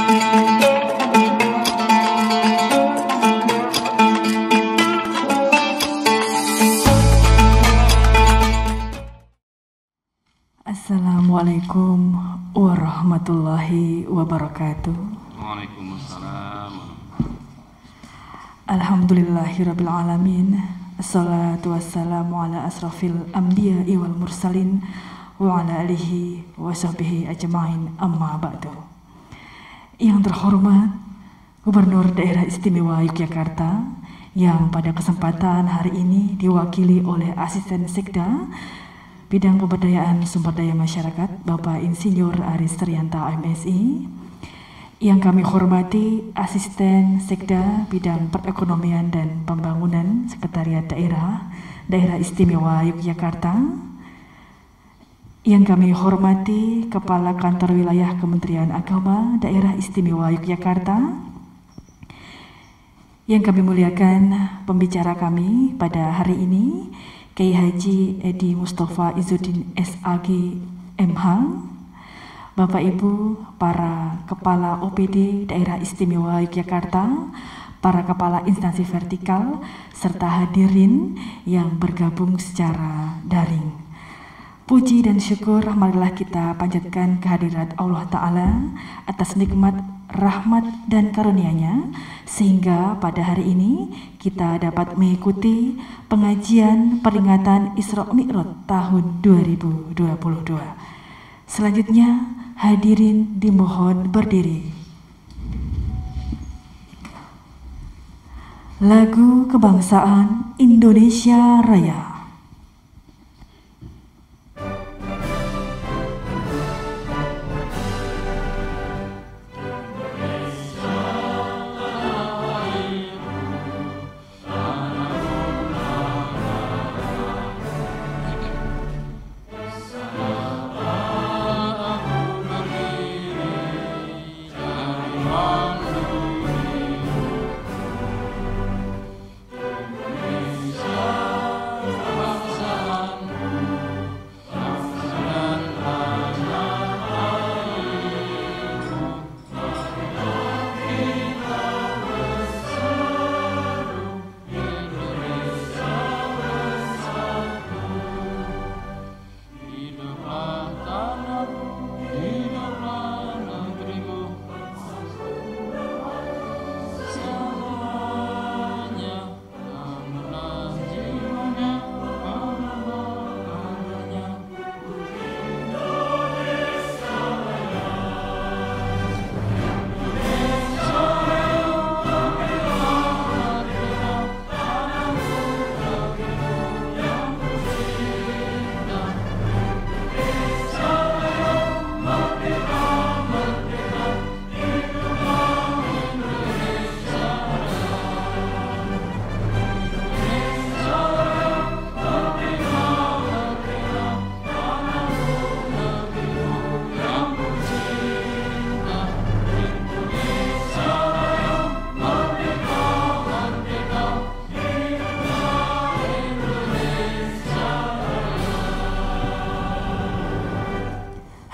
Assalamualaikum warahmatullahi wabarakatuh. Waalaikumsalam. Alhamdulillahirabbil alamin. Assalatu wassalamu ala asrafil anbiya'i wal mursalin wa ala alihi wa sahbihi ajma'in, amma ba'du. Yang terhormat Gubernur Daerah Istimewa Yogyakarta, yang pada kesempatan hari ini diwakili oleh Asisten Sekda Bidang Pemberdayaan Sumber Daya Masyarakat, Bapak Insinyur Aris Trianta MSI. Yang kami hormati Asisten Sekda Bidang Perekonomian dan Pembangunan Sekretariat Daerah Istimewa Yogyakarta. Yang kami hormati Kepala Kantor Wilayah Kementerian Agama Daerah Istimewa Yogyakarta. Yang kami muliakan pembicara kami pada hari ini, Kiai Haji Edi Mustafa Izzuddin SAG MH, Bapak Ibu para Kepala OPD Daerah Istimewa Yogyakarta, para Kepala Instansi Vertikal, serta hadirin yang bergabung secara daring. Puji dan syukur marilah kita panjatkan kehadirat Allah Ta'ala atas nikmat, rahmat, dan karunia-Nya, sehingga pada hari ini kita dapat mengikuti pengajian peringatan Isra Mi'raj tahun 2022. Selanjutnya, hadirin dimohon berdiri. Lagu Kebangsaan Indonesia Raya.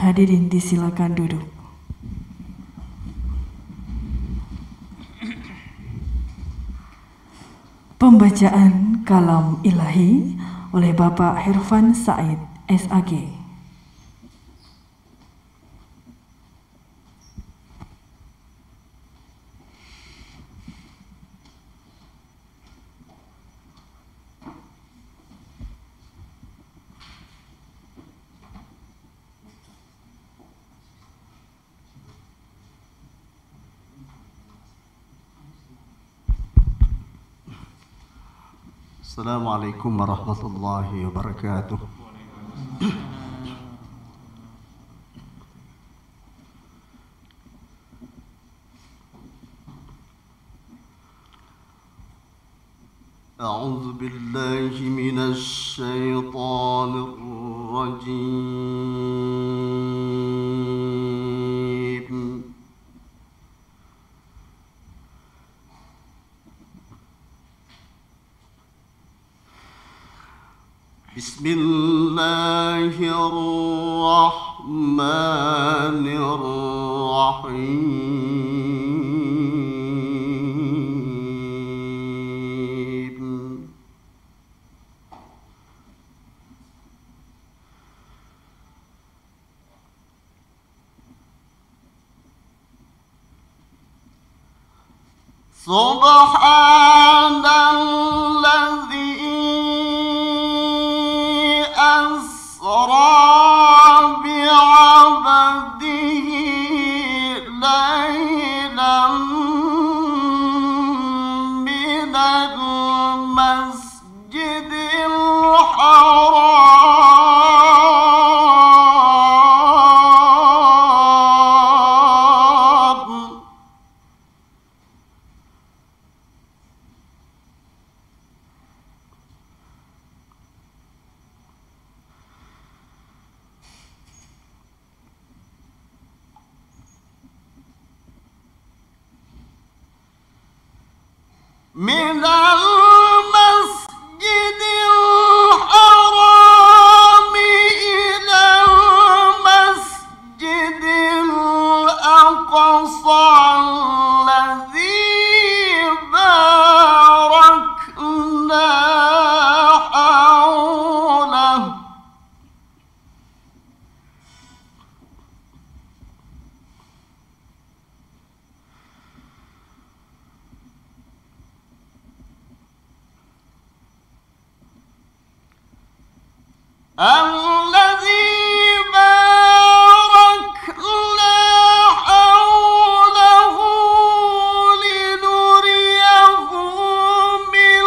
Hadirin disilakan duduk. Pembacaan kalam ilahi oleh Bapak Hervan Said SAG. Assalamualaikum warahmatullahi wabarakatuh. A'udzu billahi minasy syaithanir rajim. Bismillahirrahmanirrahim. سبحان الذي أسرى بعبده ليلا من المسجد الحرام من المسجد الحرام إلى المسجد الأقصى الذي باركنا حوله الذي باركنا حوله لنريه من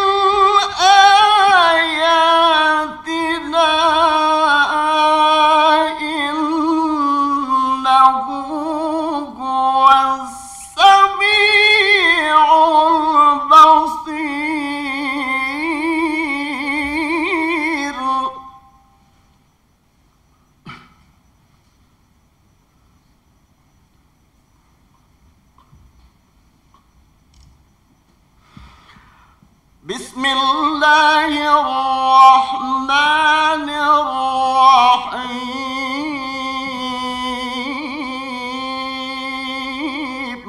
آياتنا إنه هو السميع البصير بسم الله الرحمن الرحيم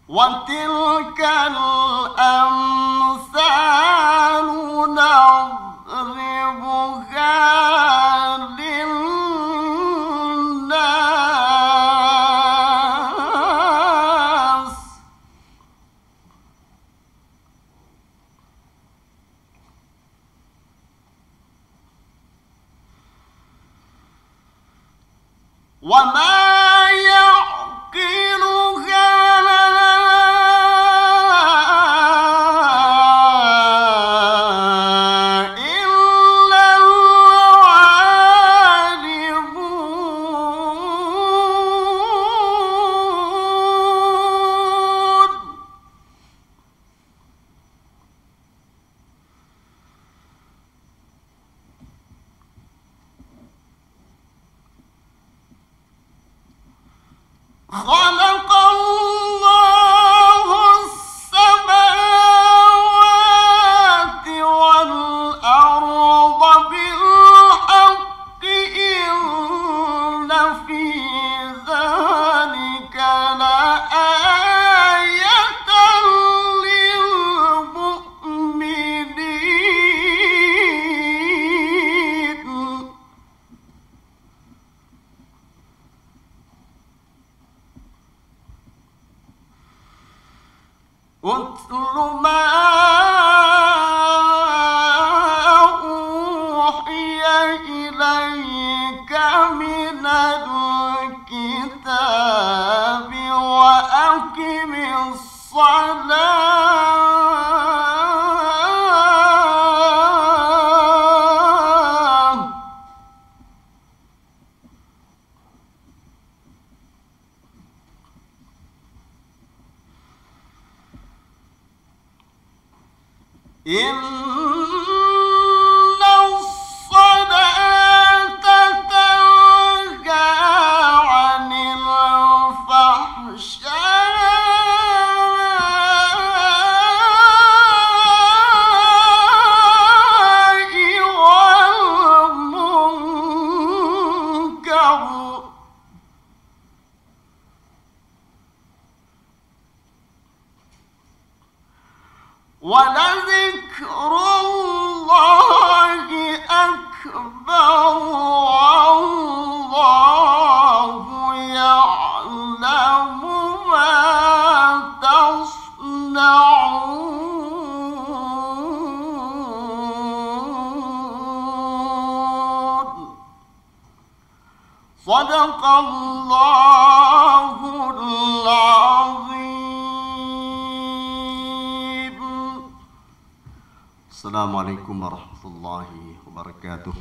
وتلك الأمثال نضربها للناس وما يعقلها خلق الله السماوات والأرض بالحق إن في ذلك لآية للمؤمنين اتل ما أوحي إليك من الكتاب وأقم الصلاة إن الصلاة تنهى عن الفحشاء والمنكر ولذكر الله Sadaqallahul azim. Assalamualaikum warahmatullahi wabarakatuh.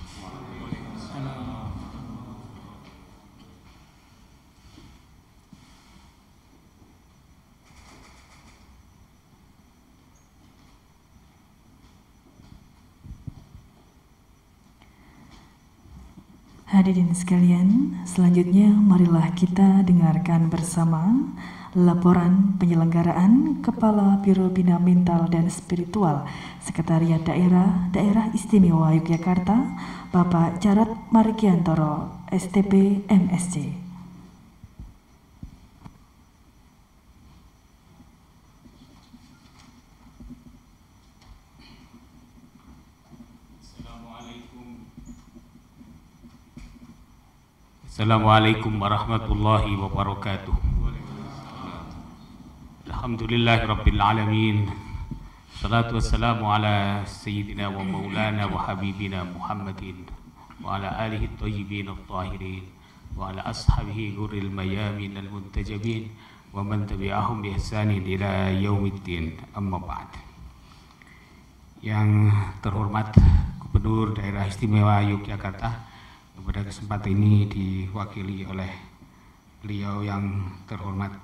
Hadirin sekalian, selanjutnya marilah kita dengarkan bersama laporan penyelenggaraan Kepala Biro Bina Mental dan Spiritual Sekretariat Daerah Istimewa Yogyakarta, Bapak Jarod Margiantoro, STP MSc. Assalamualaikum warahmatullahi wabarakatuh. Alhamdulillahirabbil alamin. Salatu wassalamu ala sayyidina wa maulana wa habibina Muhammadin wa ala alihi at-tayyibin at-tahirin wa ala ashabihi ghurril mayamin al-muntajabin wa man tabi'ahum bi ihsanin ila yaumiddin. Amma ba'd. Yang terhormat Gubernur Daerah Istimewa Yogyakarta, pada kesempatan ini diwakili oleh beliau yang terhormat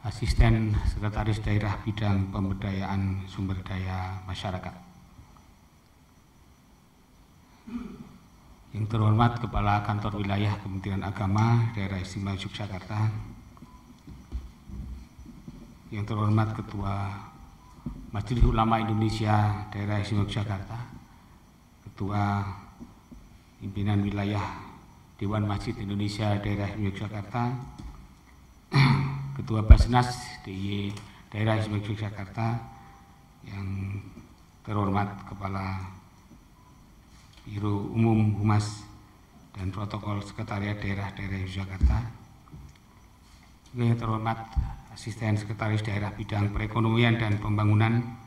Asisten Sekretaris Daerah Bidang Pemberdayaan Sumber Daya Masyarakat, yang terhormat Kepala Kantor Wilayah Kementerian Agama Daerah Istimewa Yogyakarta, yang terhormat Ketua Majelis Ulama Indonesia Daerah Istimewa Yogyakarta, Ketua Pimpinan Wilayah Dewan Masjid Indonesia Daerah Yogyakarta, Ketua Basnas DIY Daerah Yogyakarta, yang terhormat Kepala Biro Umum Humas dan Protokol Sekretariat Daerah Yogyakarta, yang terhormat Asisten Sekretaris Daerah Bidang Perekonomian dan Pembangunan,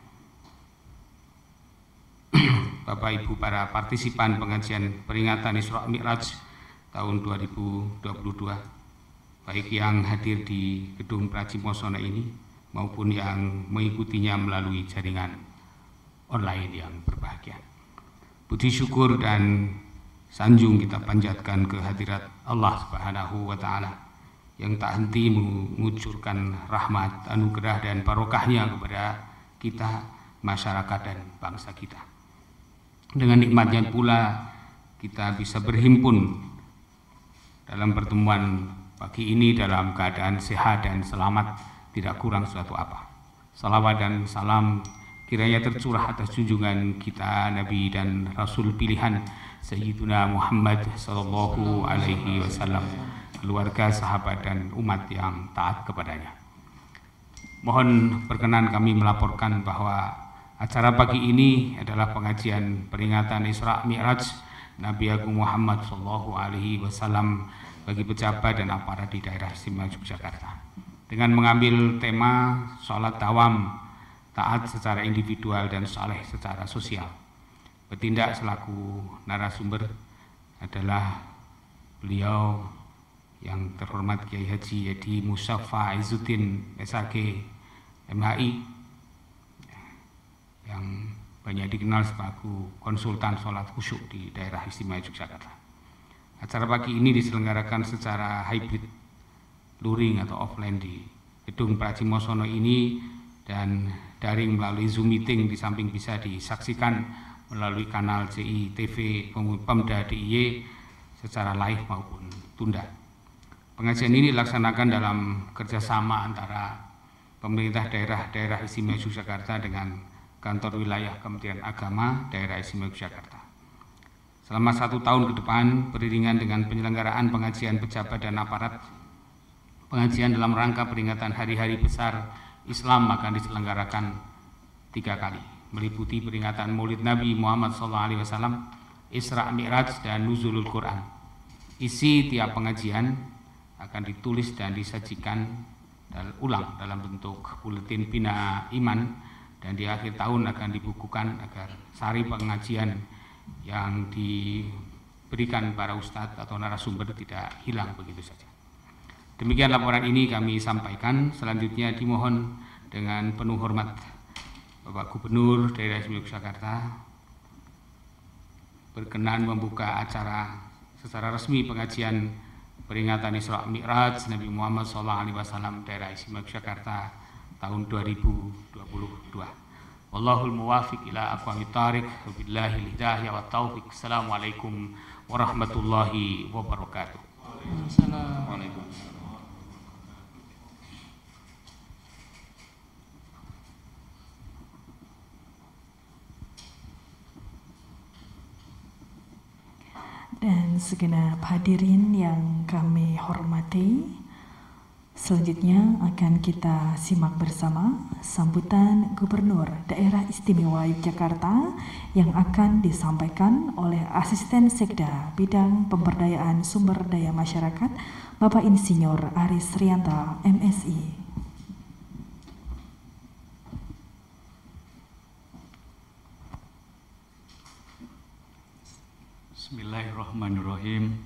Bapak Ibu para partisipan pengajian peringatan Isra Mi'raj tahun 2022, baik yang hadir di Gedung Pracimosona ini maupun yang mengikutinya melalui jaringan online yang berbahagia. Puji syukur dan sanjung kita panjatkan ke hadirat Allah Subhanahu wa Ta'ala yang tak henti mengucurkan rahmat, anugerah dan barokahnya kepada kita, masyarakat dan bangsa kita. Dengan nikmatnya pula kita bisa berhimpun dalam pertemuan pagi ini dalam keadaan sehat dan selamat, tidak kurang suatu apa. Salawat dan salam kiranya tercurah atas junjungan kita Nabi dan Rasul pilihan Sayyiduna Muhammad sallallahu alaihi wasallam, keluarga, sahabat dan umat yang taat kepadanya. Mohon perkenan kami melaporkan bahwa acara pagi ini adalah pengajian peringatan Isra Mi'raj Nabi Agung Muhammad sallallahu alaihi wasallam bagi pejabat dan aparat di daerah istimewa Yogyakarta, dengan mengambil tema sholat dawam, taat secara individual dan saleh secara sosial. Bertindak selaku narasumber adalah beliau yang terhormat Kiai Haji Edi Mustafa Izzuddin SAG MHI, yang banyak dikenal sebagai konsultan sholat khusyuk di daerah istimewa Yogyakarta. Acara pagi ini diselenggarakan secara hybrid, luring atau offline di Gedung Pracimosona ini, dan daring melalui Zoom meeting, di samping bisa disaksikan melalui kanal CITV Pemda DIY secara live maupun tunda. Pengajian ini dilaksanakan dalam kerjasama antara pemerintah daerah istimewa Yogyakarta dengan Kantor Wilayah Kementerian Agama Daerah Istimewa Yogyakarta. Selama 1 tahun ke depan, beriringan dengan penyelenggaraan pengajian pejabat dan aparat, pengajian dalam rangka peringatan hari-hari besar Islam akan diselenggarakan 3 kali, meliputi peringatan Maulid Nabi Muhammad SAW, Isra Mi'raj dan Nuzulul Quran. Isi tiap pengajian akan ditulis dan disajikan dan ulang dalam bentuk buletin bina iman, dan di akhir tahun akan dibukukan agar sari pengajian yang berikan para ustadz atau narasumber tidak hilang begitu saja. Demikian laporan ini kami sampaikan. Selanjutnya dimohon dengan penuh hormat Bapak Gubernur Daerah Istimewa Yogyakarta berkenan membuka acara secara resmi pengajian peringatan Isra Mi'raj Nabi Muhammad SAW Daerah Istimewa Yogyakarta tahun 2022. Wallahul muwafiq ila aqwamit thariq, wabillahil hidayah wat taufiq. Assalamualaikum warahmatullahi wabarakatuh. Assalamualaikum. Dan segenap hadirin yang kami hormati, selanjutnya akan kita simak bersama sambutan Gubernur Daerah Istimewa Yogyakarta yang akan disampaikan oleh Asisten Sekda Bidang Pemberdayaan Sumber Daya Masyarakat Bapak Insinyur Aris Rianta, MSI. Bismillahirrahmanirrahim.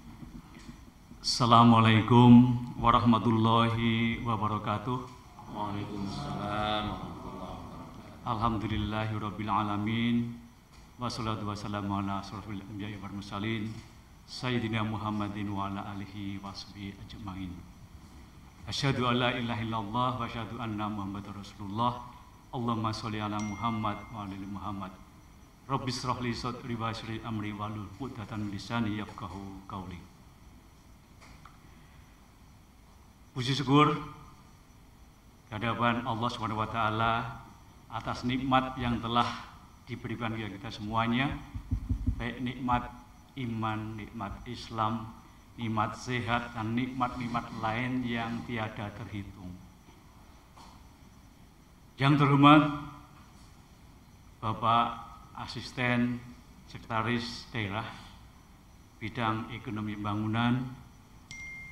Assalamualaikum warahmatullahi wabarakatuh. Waalaikumsalam warahmatullahi wabarakatuh. Alhamdulillahirabbil alamin. Wassalatu wassalamu ala asyrofil anbiya'i wal mursalin Sayyidina Muhammadin wa ala alihi washabihi ajmain. Asyhadu an la ilaha illallah wa asyhadu anna Muhammadar Rasulullah. Allahumma sholli ala Muhammad wa ala ali Muhammad. Rabbi shrah li sadri wa yassir li amri wahlul 'uqdatam min lisani yafqahu qawli. Puji syukur kehadiran Allah Subhanahu wa taala atas nikmat yang telah diberikan kepada kita semuanya, baik nikmat iman, nikmat Islam, nikmat sehat, dan nikmat-nikmat lain yang tiada terhitung. Yang terhormat Bapak Asisten Sekretaris Daerah Bidang Ekonomi Pembangunan,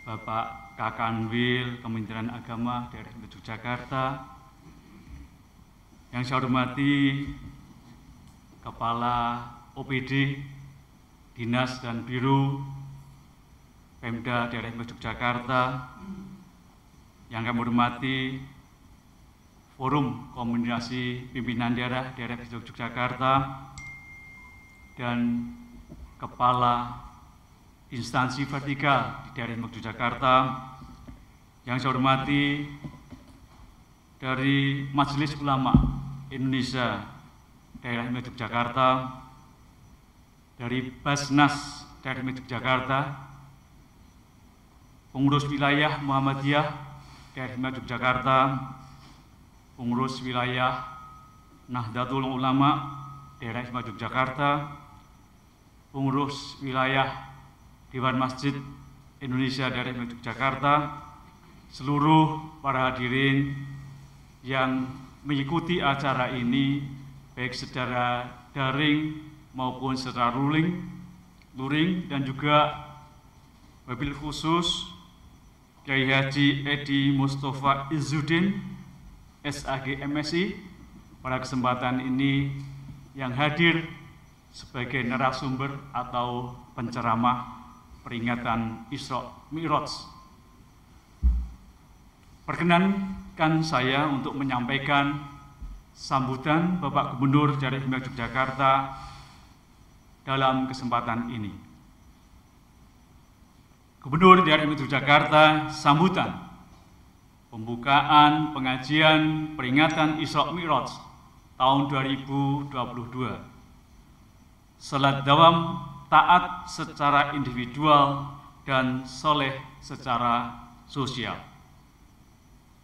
Bapak Kakanwil Kementerian Agama Daerah Istimewa Yogyakarta, yang saya hormati Kepala OPD Dinas dan Biro Pemda Daerah Istimewa Yogyakarta, yang kami hormati Forum Komunikasi Pimpinan Daerah Istimewa Yogyakarta, dan Kepala Instansi Vertikal di Daerah Istimewa Yogyakarta, yang saya hormati dari Majelis Ulama Indonesia Daerah Istimewa Yogyakarta, dari Basnas Daerah Istimewa Yogyakarta, pengurus wilayah Muhammadiyah Daerah Istimewa Yogyakarta, pengurus wilayah Nahdlatul Ulama Daerah Istimewa Yogyakarta, pengurus wilayah Dewan Masjid Indonesia Daerah Istimewa Yogyakarta, seluruh para hadirin yang mengikuti acara ini baik secara daring maupun secara luring, dan juga wabil khusus Kiai Haji Edi Mustafa Izzuddin SAG MSI pada kesempatan ini yang hadir sebagai narasumber atau penceramah peringatan Isra Mi'raj. Perkenankan saya untuk menyampaikan sambutan Bapak Gubernur Daerah Istimewa Yogyakarta dalam kesempatan ini. Gubernur Daerah Istimewa Yogyakarta, sambutan pembukaan pengajian peringatan Isra Mi'raj tahun 2022. Salat dawam taat secara individual dan soleh secara sosial.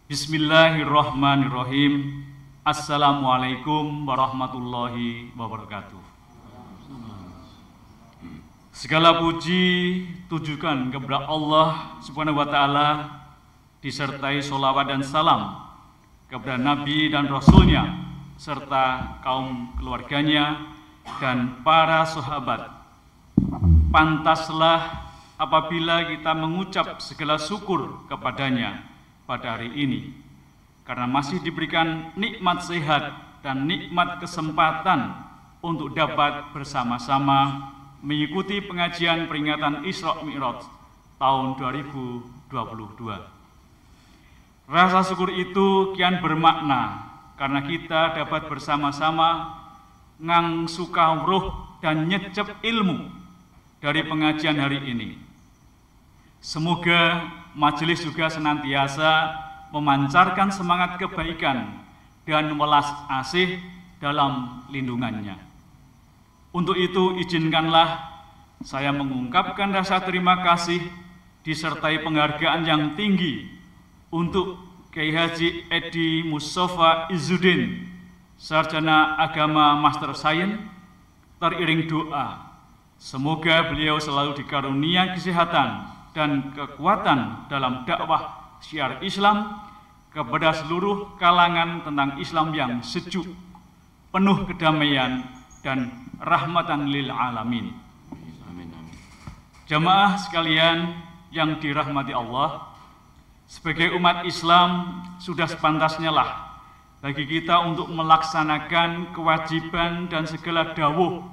Bismillahirrahmanirrahim. Assalamualaikum warahmatullahi wabarakatuh. Segala puji tujukan kepada Allah Subhanahu wa taala, disertai sholawat dan salam kepada Nabi dan Rasulnya serta kaum keluarganya dan para sahabat. Pantaslah apabila kita mengucap segala syukur kepadanya pada hari ini, karena masih diberikan nikmat sehat dan nikmat kesempatan untuk dapat bersama-sama mengikuti pengajian peringatan Isra Mi'raj tahun 2022. Rasa syukur itu kian bermakna karena kita dapat bersama-sama ngangsuka ruh dan nyecep ilmu dari pengajian hari ini. Semoga majelis juga senantiasa memancarkan semangat kebaikan dan welas asih dalam lindungannya. Untuk itu izinkanlah saya mengungkapkan rasa terima kasih disertai penghargaan yang tinggi untuk Kiai Haji Edi Mustafa Izzuddin, Sarjana Agama Master Sains, teriring doa. Semoga beliau selalu dikarunia kesehatan dan kekuatan dalam dakwah syiar Islam kepada seluruh kalangan tentang Islam yang sejuk, penuh kedamaian dan rahmatan lil alamin. Jamaah sekalian yang dirahmati Allah, sebagai umat Islam sudah sepantasnya lah bagi kita untuk melaksanakan kewajiban dan segala dawuh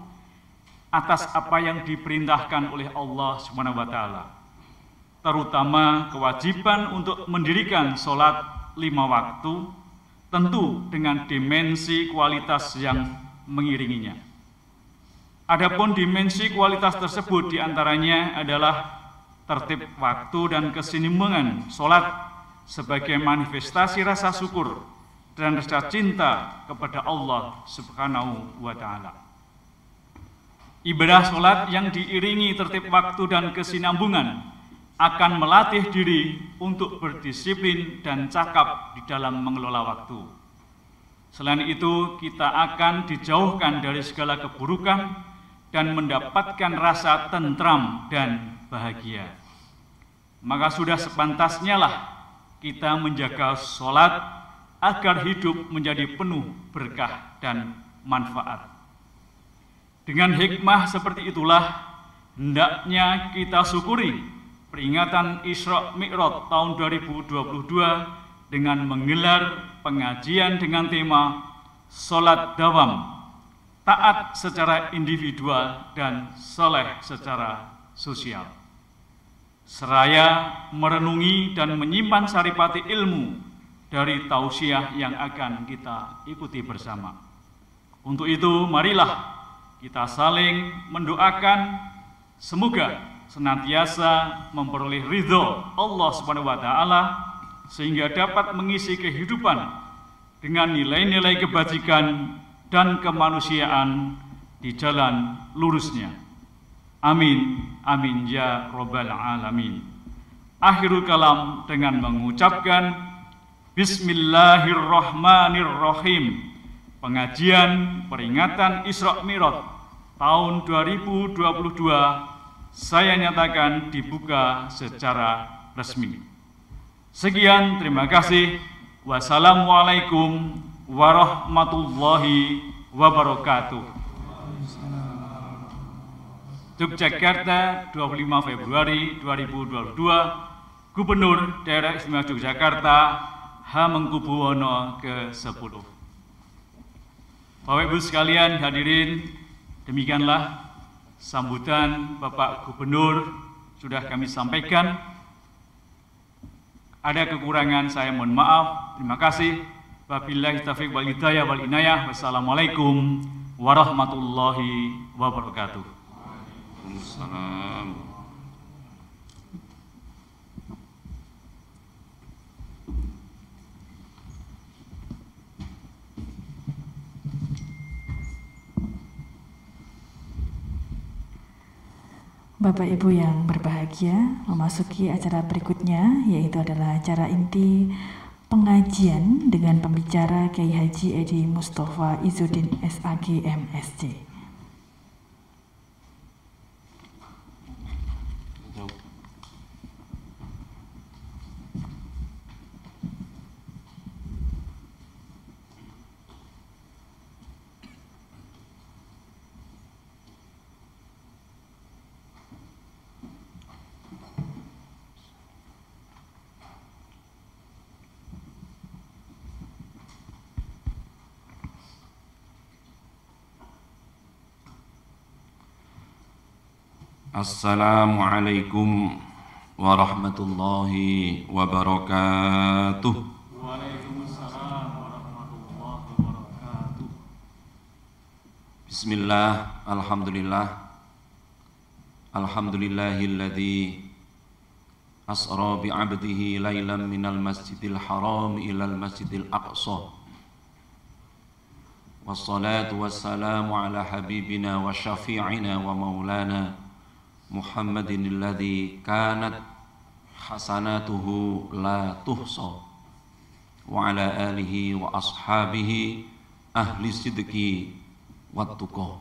atas apa yang diperintahkan oleh Allah Subhanahu wa taala, terutama kewajiban untuk mendirikan sholat 5 waktu, tentu dengan dimensi kualitas yang mengiringinya. Adapun dimensi kualitas tersebut diantaranya adalah tertib waktu dan keseimbangan sholat sebagai manifestasi rasa syukur dan rasa cinta kepada Allah Subhanahu wa ta'ala. Ibadah sholat yang diiringi tertib waktu dan kesinambungan akan melatih diri untuk berdisiplin dan cakap di dalam mengelola waktu. Selain itu, kita akan dijauhkan dari segala keburukan dan mendapatkan rasa tentram dan bahagia. Maka sudah sepantasnya lah kita menjaga sholat agar hidup menjadi penuh berkah dan manfaat. Dengan hikmah seperti itulah hendaknya kita syukuri peringatan Isra Mi'raj tahun 2022 dengan menggelar pengajian dengan tema sholat dawam, taat secara individual dan soleh secara sosial. Seraya merenungi dan menyimpan saripati ilmu dari tausiah yang akan kita ikuti bersama. Untuk itu, marilah kita saling mendoakan semoga senantiasa memperoleh ridho Allah Subhanahu wa taala sehingga dapat mengisi kehidupan dengan nilai-nilai kebajikan dan kemanusiaan di jalan lurusnya. Amin, amin ya Rabbal Alamin. Akhirul kalam dengan mengucapkan Bismillahirrahmanirrahim. Pengajian peringatan Isra Mi'raj tahun 2022 saya nyatakan dibuka secara resmi. Sekian, terima kasih. Wassalamualaikum warahmatullahi wabarakatuh. Yogyakarta, 25 Februari 2022, Gubernur Daerah Istimewa Yogyakarta, Hamengkubuwono ke-10. Bapak Ibu sekalian hadirin, demikianlah sambutan Bapak Gubernur sudah kami sampaikan. Ada kekurangan saya mohon maaf. Terima kasih. Wabillahi taufiq wal hidayah wal inayah. Wassalamualaikum warahmatullahi wabarakatuh. Waalaikumsalam. Bapak Ibu yang berbahagia, memasuki acara berikutnya yaitu adalah acara inti pengajian dengan pembicara Kiai Haji Edi Mustafa Izzuddin SAG MSc. Assalamualaikum warahmatullahi wabarakatuh. Waalaikumsalam warahmatullahi wabarakatuh. Bismillah, alhamdulillah. Alhamdulillahilladzi asra bi'abdihi lailan minal masjidil haram ilal masjidil aqsa. Wassalatu wassalamu ala habibina wa syafi'ina wa maulana Muhammadin alladzi kanat hasanatuhu la tuhsa wa ala alihi wa ashabihi ahli sidqi wat tuqa.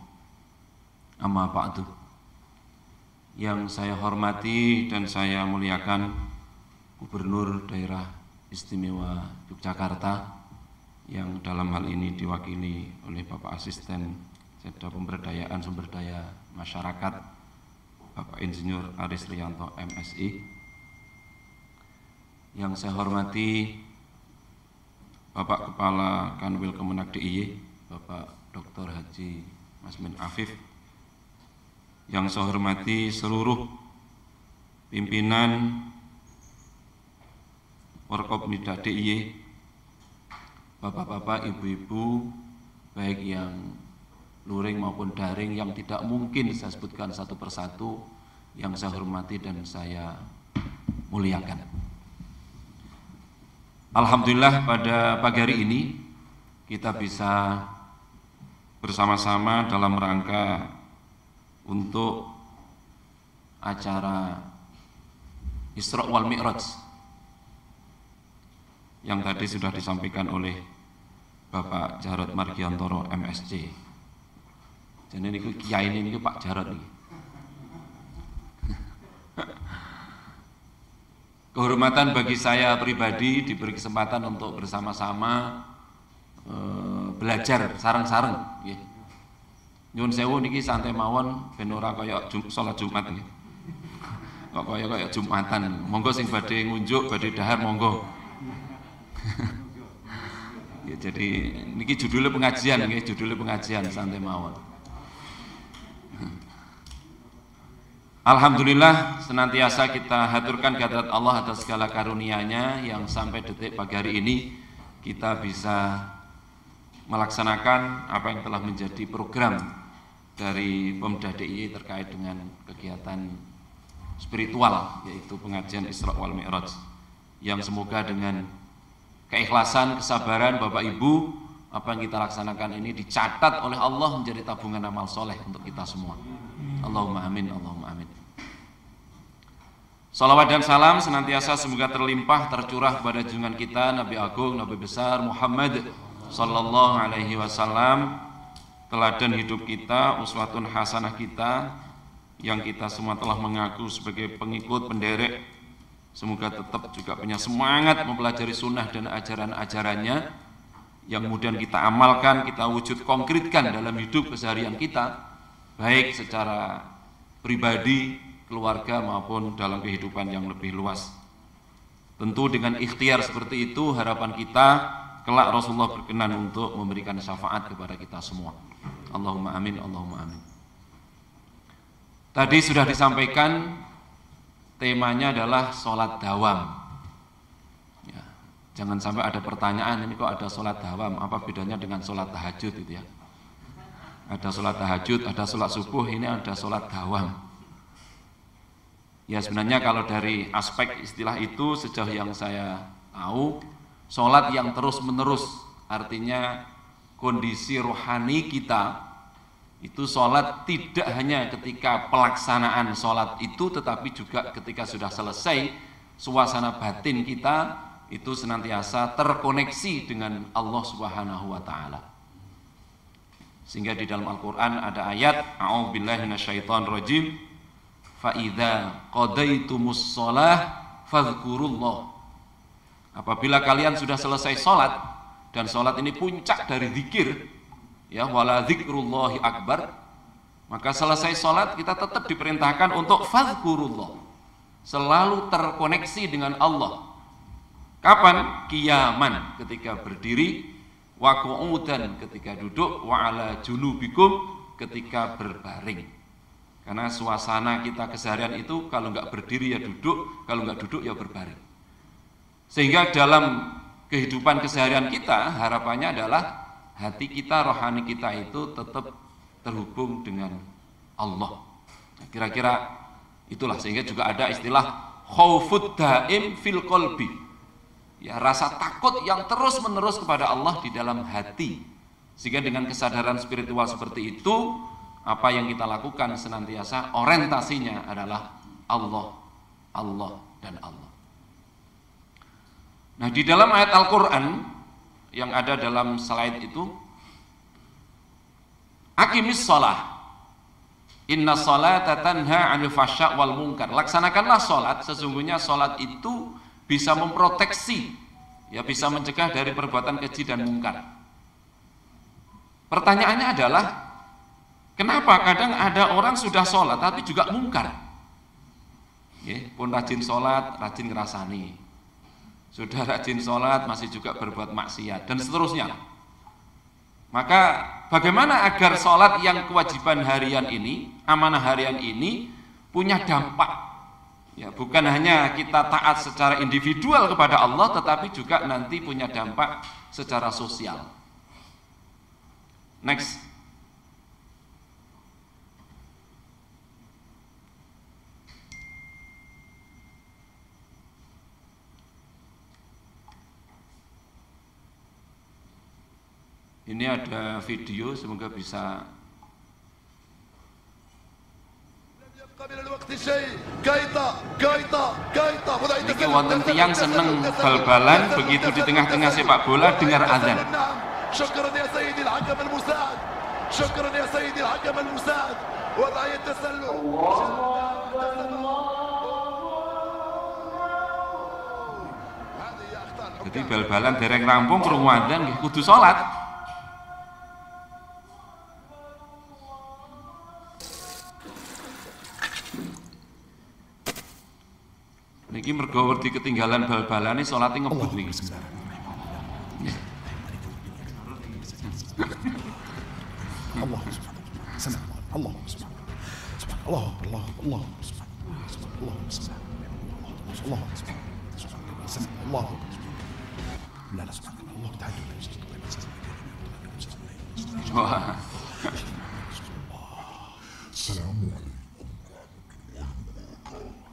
Amma ba'du. Yang saya hormati dan saya muliakan Gubernur Daerah Istimewa Yogyakarta yang dalam hal ini diwakili oleh Bapak Asisten Seda Pemberdayaan Sumber Daya Masyarakat Bapak Insinyur Aris Rianto MSI. Yang saya hormati Bapak Kepala Kanwil Kemenak DIY Bapak Dr. Haji Masmin Afif. Yang saya hormati seluruh pimpinan Forkopimda DIY, bapak-bapak, ibu-ibu, baik yang luring maupun daring, yang tidak mungkin saya sebutkan satu persatu, yang saya hormati dan saya muliakan. Alhamdulillah pada pagi hari ini kita bisa bersama-sama dalam rangka untuk acara Isra wal Mi'raj yang tadi sudah disampaikan oleh Bapak Jarod Margiantoro MSc. Jadi ini kiai ini Pak Jarod ini. Kehormatan bagi saya pribadi diberi kesempatan untuk bersama-sama belajar sareng-sareng. Nyuwun sewu niki santai mawon ben ora kaya salat Jumat nggih. Kok kaya Jumatan. Monggo sing badhe ngunjuk, badhe dahar monggo. Ya, jadi niki judulnya pengajian nggih, judulnya pengajian santai mawon. Alhamdulillah senantiasa kita haturkan kehadirat Allah atas segala karunia-Nya yang sampai detik pagi hari ini kita bisa melaksanakan apa yang telah menjadi program dari Pemda DIY terkait dengan kegiatan spiritual, yaitu pengajian Isra wal Mi'raj, yang semoga dengan keikhlasan, kesabaran Bapak Ibu, apa yang kita laksanakan ini dicatat oleh Allah menjadi tabungan amal soleh untuk kita semua. Allahumma amin, Allahumma amin. Salawat dan salam senantiasa semoga terlimpah tercurah kepada junjungan kita Nabi Agung, Nabi besar Muhammad sallallahu alaihi wasallam, teladan hidup kita, uswatun hasanah kita yang kita semua telah mengaku sebagai pengikut penderek. Semoga tetap juga punya semangat mempelajari sunnah dan ajaran-ajarannya yang kemudian kita amalkan, kita wujud konkretkan dalam hidup keseharian kita, baik secara pribadi, keluarga maupun dalam kehidupan yang lebih luas. Tentu dengan ikhtiar seperti itu harapan kita kelak Rasulullah berkenan untuk memberikan syafaat kepada kita semua. Allahumma amin, Allahumma amin. Tadi sudah disampaikan temanya adalah sholat dawam. Ya, jangan sampai ada pertanyaan, ini kok ada sholat dawam, apa bedanya dengan sholat tahajud itu ya. Ada sholat tahajud, ada sholat subuh, ini ada sholat dawam. Ya sebenarnya kalau dari aspek istilah itu sejauh yang saya tahu, sholat yang terus menerus, artinya kondisi rohani kita itu sholat tidak hanya ketika pelaksanaan sholat itu, tetapi juga ketika sudah selesai, suasana batin kita itu senantiasa terkoneksi dengan Allah Subhanahu wa Ta'ala. Sehingga di dalam Al-Quran ada ayat a'udzubillahi minasyaitonirrajim fa idza qadaitumus shalah fadhkurullah. Apabila kalian sudah selesai sholat, dan sholat ini puncak dari zikir, ya wala dzikrullahi akbar, maka selesai sholat kita tetap diperintahkan untuk fadhkurullah, selalu terkoneksi dengan Allah. Kapan? Qiyaman, ketika berdiri, wa qu'udan, ketika duduk, wa ala junubikum, ketika berbaring. Karena suasana kita keseharian itu kalau nggak berdiri ya duduk, kalau nggak duduk ya berbaring. Sehingga dalam kehidupan keseharian kita harapannya adalah hati kita, rohani kita itu tetap terhubung dengan Allah. Kira-kira itulah, sehingga juga ada istilah khaufud daim fil qalbi. Ya, rasa takut yang terus-menerus kepada Allah di dalam hati. Sehingga dengan kesadaran spiritual seperti itu, apa yang kita lakukan senantiasa orientasinya adalah Allah, Allah, dan Allah. Nah, di dalam ayat Al-Quran yang ada dalam slide itu, aqimis shalah, inna sholata tanha 'anil fahsya' wal munkar. Laksanakanlah sholat, sesungguhnya sholat itu bisa memproteksi, ya, bisa mencegah dari perbuatan keji dan mungkar. Pertanyaannya adalah, kenapa kadang ada orang sudah sholat tapi juga mungkar? Ya, pun rajin sholat, rajin ngerasani. Sudah rajin sholat masih juga berbuat maksiat dan seterusnya. Maka bagaimana agar sholat yang kewajiban harian ini, amanah harian ini punya dampak, ya, bukan hanya kita taat secara individual kepada Allah, tetapi juga nanti punya dampak secara sosial. Next. Ini ada video, semoga bisa. Niki wonten tiyang seneng bal-balan, begitu di tengah-tengah sepak bola dengar azan. شكرا يا سيدي الحكم المساعد شكرا يا سيدي الحكم المساعد وضعية التسلل Jadi bal-balan dereng rampung krungu azan nggih kudu salat. Niki mergo wedi ketinggalan bal-balane salate ngebut niki. Allah Allah Allah Allah Allah Allah Allah لا لا سبحان الله تعالى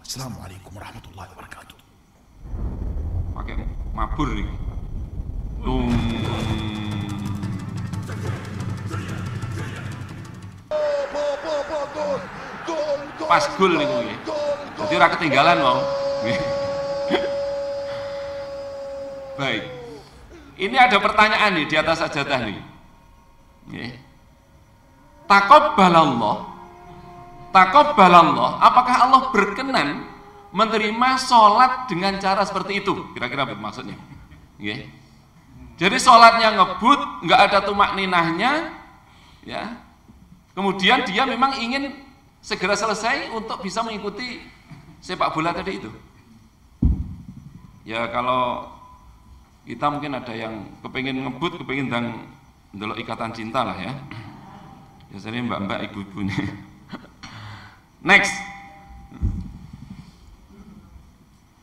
السلام عليكم ورحمة الله وبركاته. Pakai mabur nih. Pas gol nih gue. Jadi ora ketinggalan mau. Baik. Ini ada pertanyaan nih di atas sajadah nih. Taqabbalallah, apakah Allah berkenan menerima sholat dengan cara seperti itu? Kira-kira maksudnya. Jadi sholatnya ngebut, nggak ada tumak ninahnya, ya. Kemudian dia memang ingin segera selesai untuk bisa mengikuti sepak bola tadi itu. Ya kalau kita mungkin ada yang kepingin ngebut, kepingin ndelok Ikatan Cinta lah ya. Biasanya mbak-mbak, ibu-ibu nih. Next.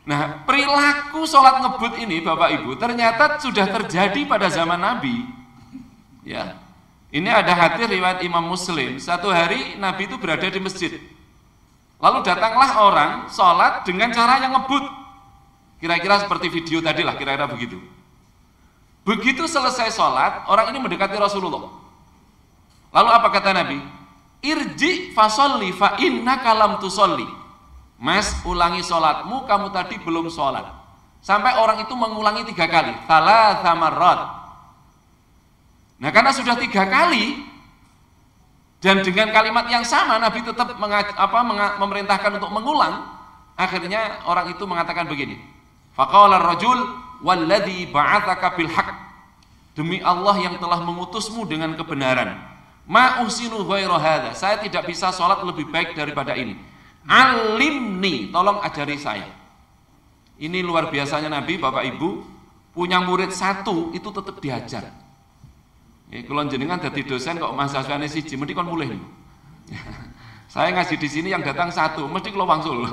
Nah, perilaku sholat ngebut ini Bapak Ibu ternyata sudah terjadi pada zaman Nabi. Ya. Ini ada hadis riwayat Imam Muslim. Satu hari Nabi itu berada di masjid. Lalu datanglah orang sholat dengan cara yang ngebut. Kira-kira seperti video tadi lah, kira-kira begitu. Begitu selesai sholat, orang ini mendekati Rasulullah. Lalu apa kata Nabi? Irji fasolli fa innaka lam tusolli. Mas, ulangi sholatmu, kamu tadi belum sholat. Sampai orang itu mengulangi 3 kali. Thalatha marrat. Nah, karena sudah 3 kali dan dengan kalimat yang sama Nabi tetap memerintahkan untuk mengulang. Akhirnya orang itu mengatakan begini. Faqala ar-rajul walladzi ba'atsaka bil haqq. Demi Allah yang telah mengutusmu dengan kebenaran. Ma usinu ghairu hadza. Saya tidak bisa sholat lebih baik daripada ini. Alimni, tolong ajari saya. Ini luar biasanya Nabi, Bapak Ibu, punya murid 1 itu tetap diajar. Kalau jenengan dadi dosen kok mahasiswane siji mesti kon mulih. Saya ngaji di sini yang datang satu, mesti ke Lowang Solo.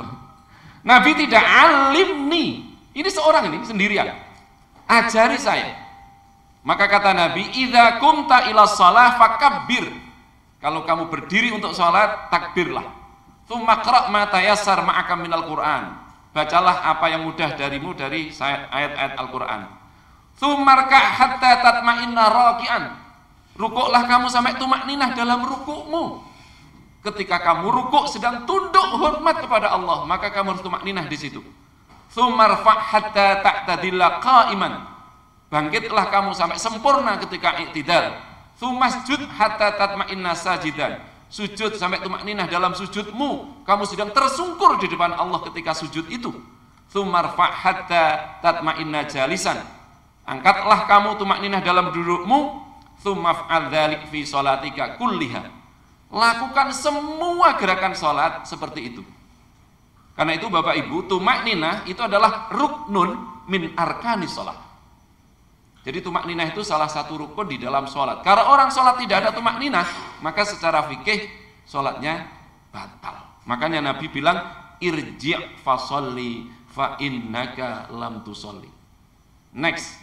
Nabi tidak alimni. Ini seorang ini sendirian. Ajari saya. Maka kata Nabi, idza kumta ila shalah fakabbir. Kalau kamu berdiri untuk sholat, takbirlah. Tsumma qra' ma tayassar ma'aka minal Qur'an. Bacalah apa yang mudah darimu dari ayat-ayat Al-Qur'an. Tsumma rka' hatta tatma'inna raki'an. Rukuklah kamu sampai tumakninah dalam rukukmu. Ketika kamu rukuk sedang tunduk hormat kepada Allah, maka kamu harus tumakninah di situ. Tsumarfa hatta ta'tadilla qa'iman. Bangkitlah kamu sampai sempurna ketika i'tidal. Tsumasjud hatta tatma'inna sajidan. Sujud sampai tumakninah dalam sujudmu. Kamu sedang tersungkur di depan Allah ketika sujud itu. Tsumarfa hatta tatma'inna jalisan. Angkatlah kamu tumakninah dalam dudukmu. Tsumaf'al dzalik fi sholatika kulliha. Lakukan semua gerakan sholat seperti itu. Karena itu Bapak Ibu, tumakninah itu adalah ruknun min arkani sholat. Jadi tumakninah itu salah satu rukun di dalam sholat. Kalau orang sholat tidak ada tumakninah, maka secara fikih sholatnya batal. Makanya Nabi bilang, irji' fasolli fa innaka lam tusolli. Next.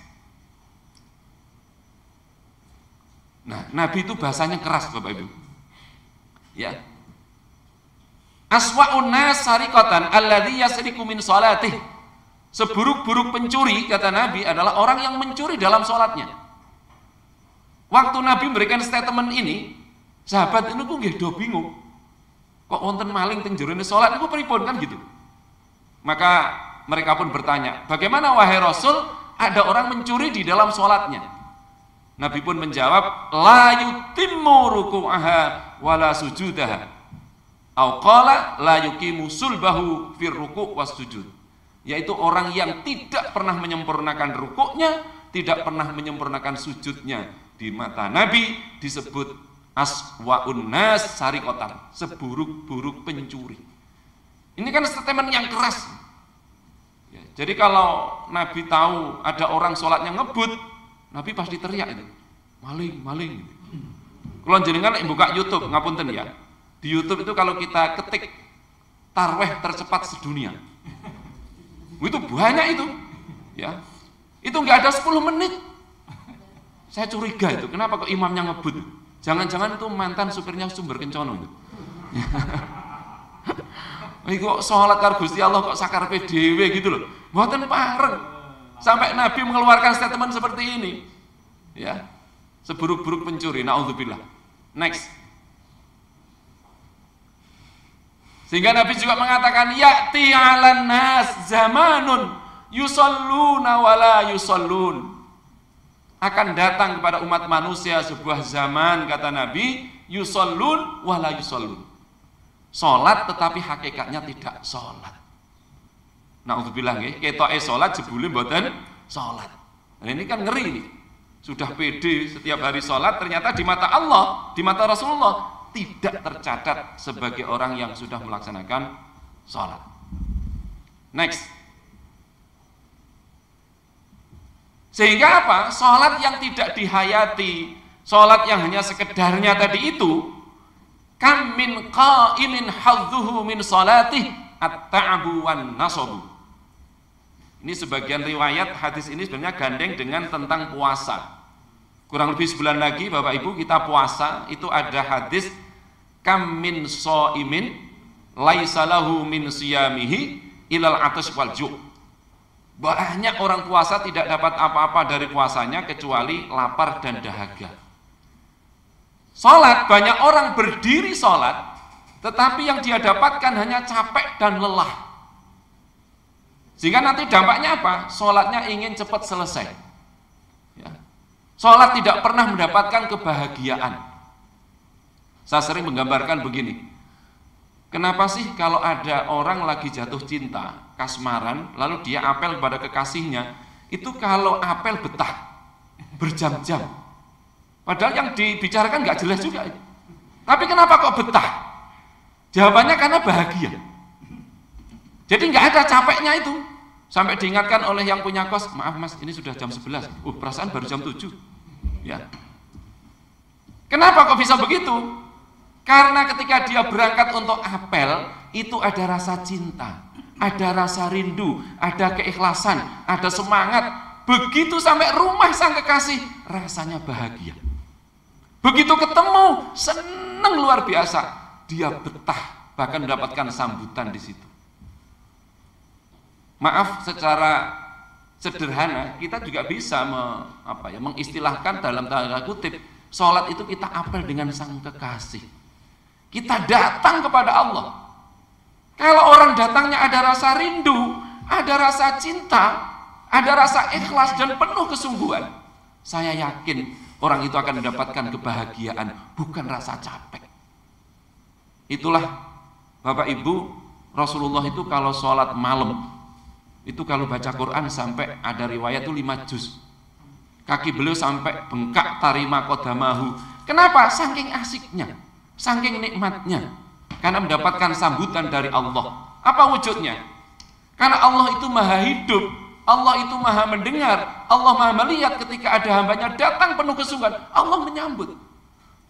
Nah, Nabi itu bahasanya keras Bapak Ibu. Ya. Aswa'un nas sariqatan alladzi yasriqu min salatih. Seburuk-buruk pencuri kata Nabi adalah orang yang mencuri dalam salatnya. Waktu Nabi memberikan statement ini, sahabat ini kok nggih do bingung. Kok wonten maling teng jerone salat niku pripun kan gitu. Maka mereka pun bertanya, "Bagaimana wahai Rasul, ada orang mencuri di dalam salatnya?" Nabi pun menjawab, la yutimmu ruku'aha wala sujudaha. Au qala la yuqimu sulbahu fir ruku' was sujud. Yaitu orang yang tidak pernah menyempurnakan rukuknya, tidak pernah menyempurnakan sujudnya. Di mata Nabi disebut aswa'un nas sariqatan, seburuk-buruk pencuri. Ini kan statement yang keras. Ya, jadi kalau Nabi tahu ada orang sholatnya ngebut, Nabi pasti teriak itu, maling, maling. Kalau jenengan buka YouTube, ngapunten ya, di YouTube itu kalau kita ketik tarweh tercepat sedunia, itu banyak itu, ya, itu nggak ada 10 menit. Saya curiga itu, kenapa kok imamnya ngebut? Jangan-jangan itu mantan supirnya Sumber Kencono itu. Ini kok sholat karo Gusti Allah kok sakarpe dhewe gitu loh, mboten pareng. Sampai Nabi mengeluarkan statement seperti ini, ya, seburuk-buruk pencuri, naudzubillah. Next. Sehingga Nabi juga mengatakan, ya'ti 'alan nas zamanun yusalluna wala yusallun. Akan datang kepada umat manusia sebuah zaman, kata Nabi, yusallun wala yusallun. Salat tetapi hakikatnya tidak salat. Na'udzubillah nggih, ketoke salat jebule mboten salat. Nah, ini kan ngeri nih. Sudah pede setiap hari salat, ternyata di mata Allah, di mata Rasulullah tidak tercatat sebagai orang yang sudah melaksanakan salat. Next. Sehingga apa? Salat yang tidak dihayati, salat yang hanya sekedarnya tadi itu, kam min qa'imin hadzuhu min salatih at-ta'abu wan nasabu. Ini sebagian riwayat hadis ini sebenarnya gandeng dengan tentang puasa. Kurang lebih sebulan lagi Bapak Ibu kita puasa, itu ada hadis kam min shaimin laisa lahu min siyamihi ilal atas wal ju'. Banyak orang puasa tidak dapat apa-apa dari puasanya kecuali lapar dan dahaga. Salat, banyak orang berdiri salat tetapi yang dia dapatkan hanya capek dan lelah. Sehingga nanti dampaknya apa? Sholatnya ingin cepat selesai. Ya. Sholat tidak pernah mendapatkan kebahagiaan. Saya sering menggambarkan begini. Kenapa sih kalau ada orang lagi jatuh cinta, kasmaran, lalu dia apel kepada kekasihnya, itu kalau apel betah, berjam-jam. Padahal yang dibicarakan nggak jelas juga. Tapi kenapa kok betah? Jawabannya karena bahagia. Jadi nggak ada capeknya itu. Sampai diingatkan oleh yang punya kos, maaf mas, ini sudah jam 11. Perasaan baru jam 7. Ya. Kenapa kok bisa begitu? Karena ketika dia berangkat untuk apel, itu ada rasa cinta, ada rasa rindu, ada keikhlasan, ada semangat. Begitu sampai rumah sang kekasih, rasanya bahagia. Begitu ketemu, seneng luar biasa. Dia betah, bahkan mendapatkan sambutan di situ. Maaf, secara sederhana kita juga bisa mengistilahkan dalam tanda kutip, sholat itu kita apel dengan sang kekasih. Kita datang kepada Allah. Kalau orang datangnya ada rasa rindu, ada rasa cinta, ada rasa ikhlas dan penuh kesungguhan, saya yakin orang itu akan mendapatkan kebahagiaan, bukan rasa capek. Itulah Bapak Ibu, Rasulullah itu kalau sholat malam, itu kalau baca Quran sampai ada riwayat itu 5 juz. Kaki beliau sampai bengkak tarima qadamahu. Kenapa? Saking asiknya, saking nikmatnya. Karena mendapatkan sambutan dari Allah. Apa wujudnya? Karena Allah itu maha hidup, Allah itu maha mendengar, Allah maha melihat. Ketika ada hambanya datang penuh kesungguhan, Allah menyambut.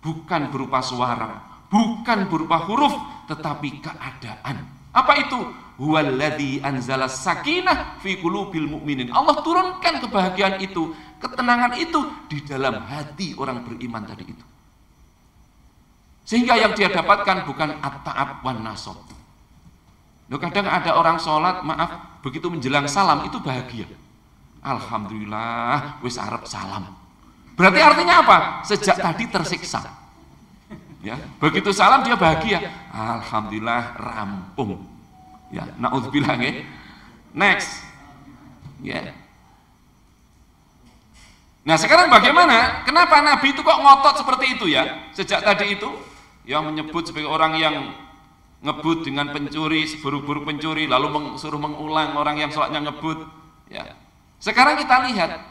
Bukan berupa suara, bukan berupa huruf, tetapi keadaan. Apa itu? Huwallazi anzala sakinah fi qulubil mu'minin. Allah turunkan kebahagiaan itu, ketenangan itu di dalam hati orang beriman tadi itu. Sehingga yang dia dapatkan bukan at-ta'ab wan nasab. Kadang ada orang sholat, maaf, begitu menjelang salam itu bahagia. Alhamdulillah, wis arep salam. Berarti artinya apa? Sejak tadi tersiksa. Ya, begitu salam dia bahagia. Alhamdulillah rampung. Ya, naudzubillah nggih. Next. Ya. Nah, sekarang bagaimana? Kenapa Nabi itu kok ngotot seperti itu ya? Sejak tadi itu yang menyebut sebagai orang yang ngebut dengan pencuri, seburuk-buruk pencuri, lalu suruh mengulang orang yang sholatnya ngebut. Ya. Sekarang kita lihat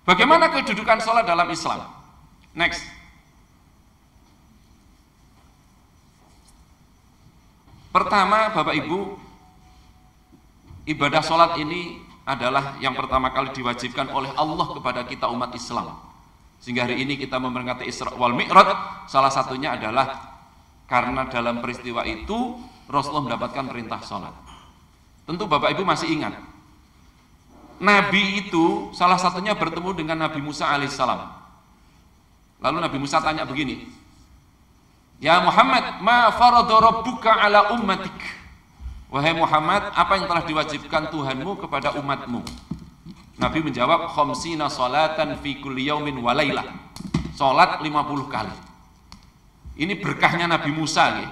bagaimana kedudukan sholat dalam Islam. Next. Pertama, Bapak Ibu, ibadah sholat ini adalah yang pertama kali diwajibkan oleh Allah kepada kita umat Islam. Sehingga hari ini kita memperingati Isra wal Mi'raj, salah satunya adalah karena dalam peristiwa itu Rasulullah mendapatkan perintah sholat. Tentu Bapak Ibu masih ingat, Nabi itu salah satunya bertemu dengan Nabi Musa alaihissalam. Lalu Nabi Musa tanya begini, Ya Muhammad, ma farada rabbuka ala ummatik. Wahai Muhammad, apa yang telah diwajibkan Tuhanmu kepada umatmu? Nabi menjawab, khamsina salatan fi kulli yaumin wa lailah. Salat 50 kali. Ini berkahnya Nabi Musa. Ya.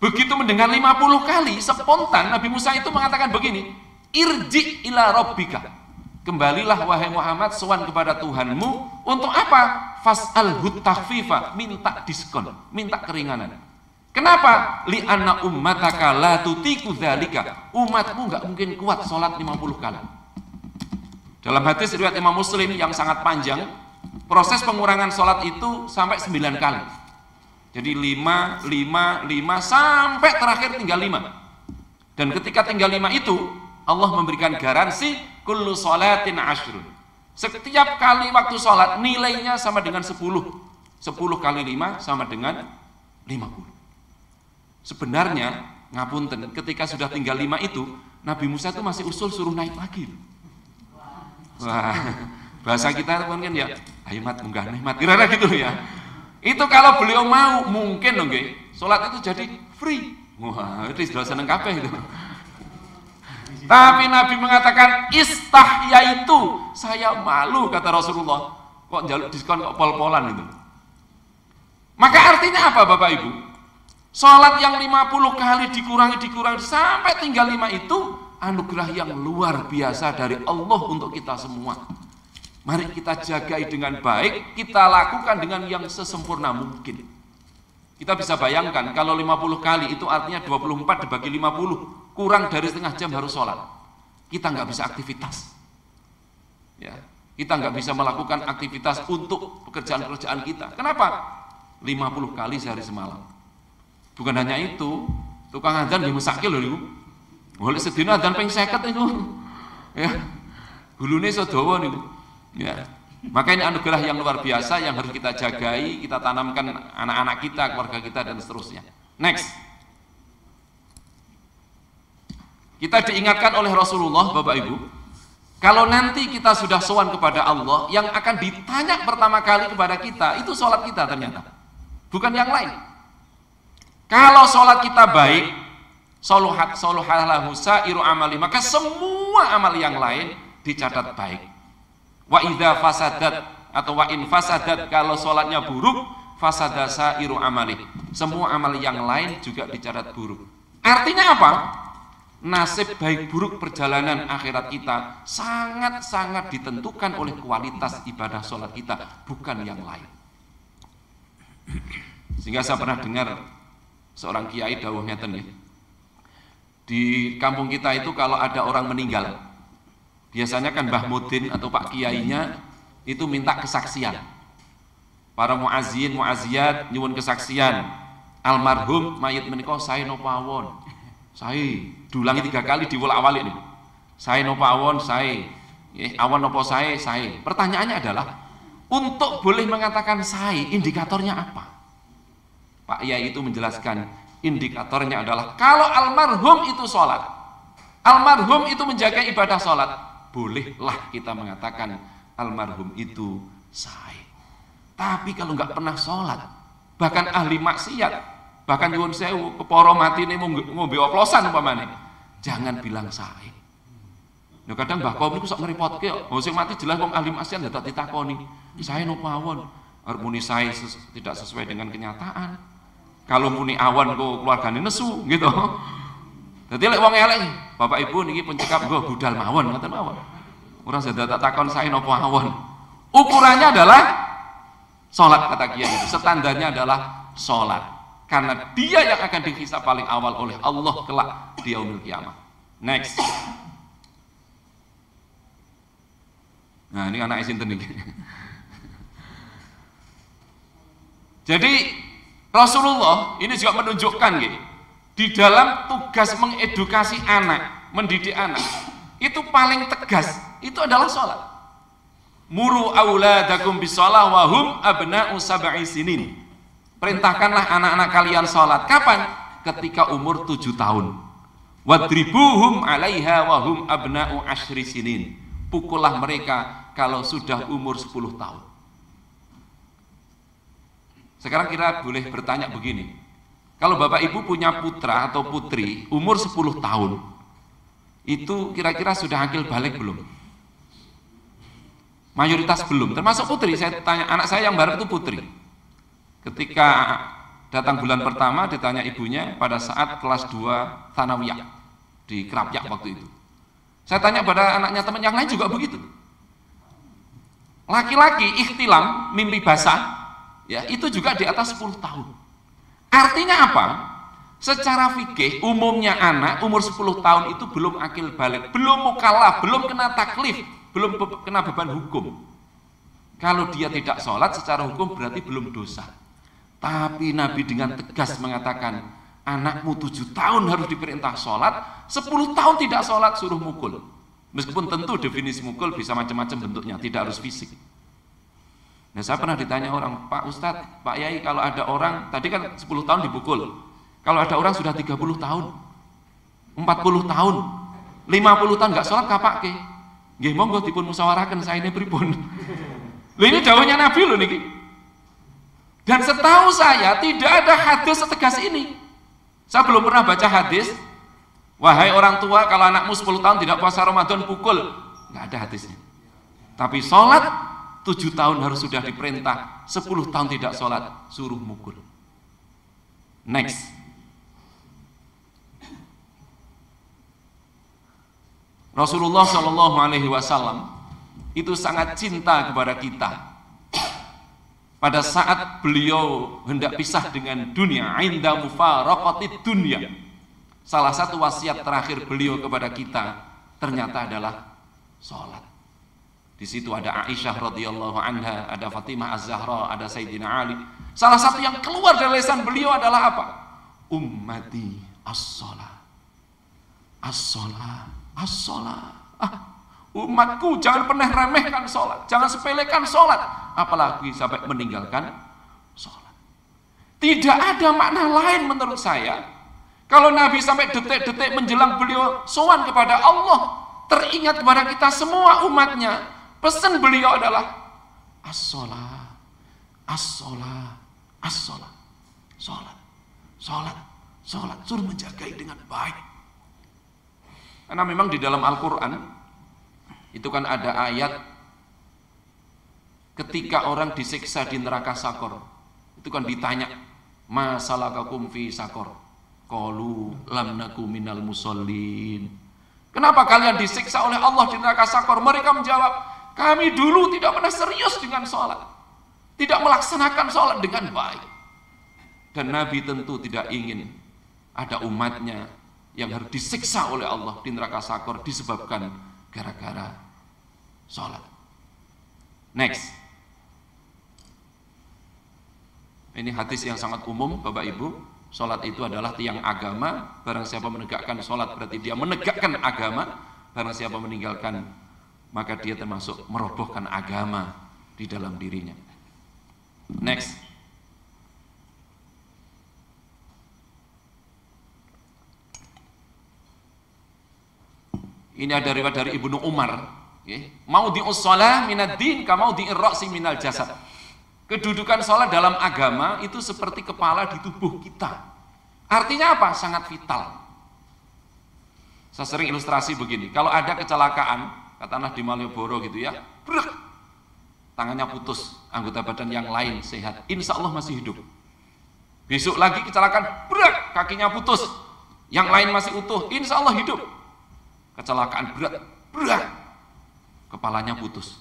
Begitu mendengar 50 kali, spontan Nabi Musa itu mengatakan begini, irji ila rabbika. Kembalilah wahai Muhammad, sowan kepada Tuhanmu. Untuk apa? Fas'alhu takhfifa, minta diskon, minta keringanan. Kenapa? Li'anna ummataka la tutiku dzalika. Umatmu enggak mungkin kuat salat 50 kali. Dalam hadis riwayat Imam Muslim yang sangat panjang, proses pengurangan salat itu sampai 9 kali. Jadi 5 sampai terakhir tinggal 5. Dan ketika tinggal 5 itu Allah memberikan garansi kullu sholatin ashrun. Setiap kali waktu sholat nilainya sama dengan 10. 10 kali 5 sama dengan 50. Sebenarnya ngapunten, ketika sudah tinggal 5 itu Nabi Musa itu masih usul suruh naik lagi. Wah, bahasa kita kan ya, ayo mat munggah naik mat, kira-kira gitu ya. Itu kalau beliau mau mungkin dong nggih, salat itu jadi free. Wah, itu sudah seneng kabeh itu. Tapi Nabi mengatakan istahya itu, saya malu kata Rasulullah. Kok njaluk diskon kok pol-polan itu. Maka artinya apa Bapak Ibu? Salat yang 50 kali dikurangi sampai tinggal 5 itu anugerah yang luar biasa dari Allah untuk kita semua. Mari kita jagai dengan baik, kita lakukan dengan yang sesempurna mungkin. Kita bisa bayangkan kalau 50 kali itu artinya 24 dibagi 50, kurang dari setengah jam harus sholat. Kita nggak bisa aktivitas. Ya, kita nggak bisa melakukan aktivitas untuk pekerjaan-pekerjaan kita. Kenapa? 50 kali sehari semalam. Bukan hanya itu, tukang adzan di mesake lho niku. Boleh sedina adzan ping 50 niku. Ya. Gulune sedawa niku. Ya. Maka ini anugerah yang luar biasa yang harus kita jagai, kita tanamkan anak-anak kita, keluarga kita, dan seterusnya. Next. Kita diingatkan oleh Rasulullah, Bapak Ibu, kalau nanti kita sudah sowan kepada Allah, yang akan ditanya pertama kali kepada kita, itu sholat kita ternyata. Bukan yang lain. Kalau sholat kita baik, soluhalahu sa'iru amali, maka semua amal yang lain dicatat baik. Wa idza fasadat atau wa in fasadat, kalau sholatnya buruk, fasada sa'iru amali, semua amal yang lain juga dicatat buruk. Artinya apa? Nasib baik buruk perjalanan akhirat kita sangat-sangat ditentukan oleh kualitas ibadah sholat kita, bukan yang lain. Sehingga saya pernah dengar seorang kiai dawuhnya tadi, di kampung kita itu kalau ada orang meninggal, biasanya kan Mbah Mudin atau Pak Kiainya itu minta kesaksian. Para muazin, muaziyat nyuwun kesaksian. Almarhum mayit menika sae napa awon. Sae, dulangi 3 kali diwolak-walik nih. Sae napa awon, sae. Awon napa sae, sae. Pertanyaannya adalah, untuk boleh mengatakan sae, indikatornya apa? Pak Yai itu menjelaskan, indikatornya adalah kalau almarhum itu sholat, almarhum itu menjaga ibadah sholat, bolehlah kita mengatakan almarhum itu sae. Tapi kalau nggak pernah sholat, bahkan ahli maksiat, bahkan nyuwun sewu keporo mati ini ngombe oplosan umpamane, jangan bilang sae. Nah kadang Mbah Kom niku sok ngrepotke kok. Wong sing mati jelas wong ahli maksiat ndak ditakoni. Sae napa awon? Arep muni sae tidak sesuai dengan kenyataan. Kalau muni awan kok keluargane nesu gitu. Dadi lek wong elek, Bapak Ibu niki pun cekap nggo budal mawon ngoten mawon. Ora seda tak takon sae napa awon. Ukurannya adalah salat kata kiai itu. Standarnya adalah salat. Karena dia yang akan dihisab paling awal oleh Allah kelak di yaumil kiamah. Next. Nah, ini anak sinten iki. Jadi Rasulullah ini juga menunjukkan gitu, di dalam tugas mengedukasi anak, mendidik anak, itu paling tegas, itu adalah sholat. Muru auladakum bisolah wahum abna'u sab'i sinin. Perintahkanlah anak-anak kalian sholat. Kapan? Ketika umur 7 tahun. Wadribuhum alaiha wahum abna'u ashri sinin. Pukullah mereka kalau sudah umur 10 tahun. Sekarang kita boleh bertanya begini, kalau Bapak Ibu punya putra atau putri umur 10 tahun, itu kira-kira sudah akil balik belum? Mayoritas belum, termasuk putri. Saya tanya, anak saya yang baru itu putri. Ketika datang bulan pertama ditanya ibunya pada saat kelas 2 Thanawiyah di Kerapyak waktu itu. Saya tanya pada anaknya teman yang lain juga begitu. Laki-laki ihtilam, mimpi basah, ya itu juga di atas 10 tahun. Artinya apa? Secara fikih umumnya anak umur 10 tahun itu belum akil balik, belum mukallaf, belum kena taklif, belum kena beban hukum. Kalau dia tidak sholat secara hukum berarti belum dosa. Tapi Nabi dengan tegas mengatakan, anakmu 7 tahun harus diperintah sholat, 10 tahun tidak sholat suruh mukul. Meskipun tentu definisi mukul bisa macam-macam bentuknya, tidak harus fisik. Nah saya pernah ditanya orang, Pak Ustadz, Pak Yai, kalau ada orang, tadi kan 10 tahun dipukul, kalau ada orang sudah 30 tahun, 40 tahun, 50 tahun nggak sholat kapake, nggih monggo dipun musyawarahkan saya ini pripun. Loh ini dawuhnya Nabi loh niki. Dan setahu saya tidak ada hadis setegas ini. Saya belum pernah baca hadis, wahai orang tua kalau anakmu 10 tahun tidak puasa Ramadan pukul, nggak ada hadisnya. Tapi sholat 7 tahun harus sudah diperintah, 10 tahun tidak sholat suruh mukul. Next. Rasulullah SAW itu sangat cinta kepada kita. Pada saat beliau hendak pisah dengan dunia, inda mufaraqatid dunya, salah satu wasiat terakhir beliau kepada kita ternyata adalah sholat. Di situ ada Aisyah radhiyallahu anha, ada Fatimah Az-Zahra, ada Sayyidina Ali. Salah satu yang keluar dari lisan beliau adalah apa? Ummati as-sholah, as-sholah, as-sholah. Umatku jangan pernah remehkan sholat, jangan sepelekan sholat, apalagi sampai meninggalkan sholat. Tidak ada makna lain menurut saya. Kalau Nabi sampai detik-detik menjelang beliau sowan kepada Allah, teringat kepada kita semua umatnya, pesan beliau adalah as-sholat, as-sholat, as-sholat, sholat, sholat, sholat, suruh menjagai dengan baik. Karena memang di dalam Al-Quran itu kan ada ayat ketika orang disiksa di neraka sakor, itu kan ditanya, ma salakakum fi sakor, qalu lam naku minal musallin. Kenapa kalian disiksa oleh Allah di neraka sakor? Mereka menjawab, kami dulu tidak pernah serius dengan sholat, tidak melaksanakan sholat dengan baik. Dan Nabi tentu tidak ingin ada umatnya yang harus disiksa oleh Allah di neraka sakor disebabkan gara-gara sholat. Next. Ini hadis yang sangat umum Bapak Ibu. Sholat itu adalah tiang agama. Barang siapa menegakkan sholat berarti dia menegakkan agama. Barang siapa meninggalkan maka dia termasuk merobohkan agama di dalam dirinya. Next. Ini ada riwayat dari Ibnu Umar, maudhi'us shalah minad din ka maudhi'ir ra'si minal jasad. Kedudukan sholat dalam agama itu seperti kepala di tubuh kita. Artinya apa? Sangat vital. Saya sering ilustrasi begini, kalau ada kecelakaan, katakanlah di Malioboro gitu ya, brek, tangannya putus, anggota badan yang lain sehat, insya Allah masih hidup. Besok lagi kecelakaan, brek, kakinya putus, yang lain masih utuh, insya Allah hidup. Kecelakaan berat, brek, kepalanya putus,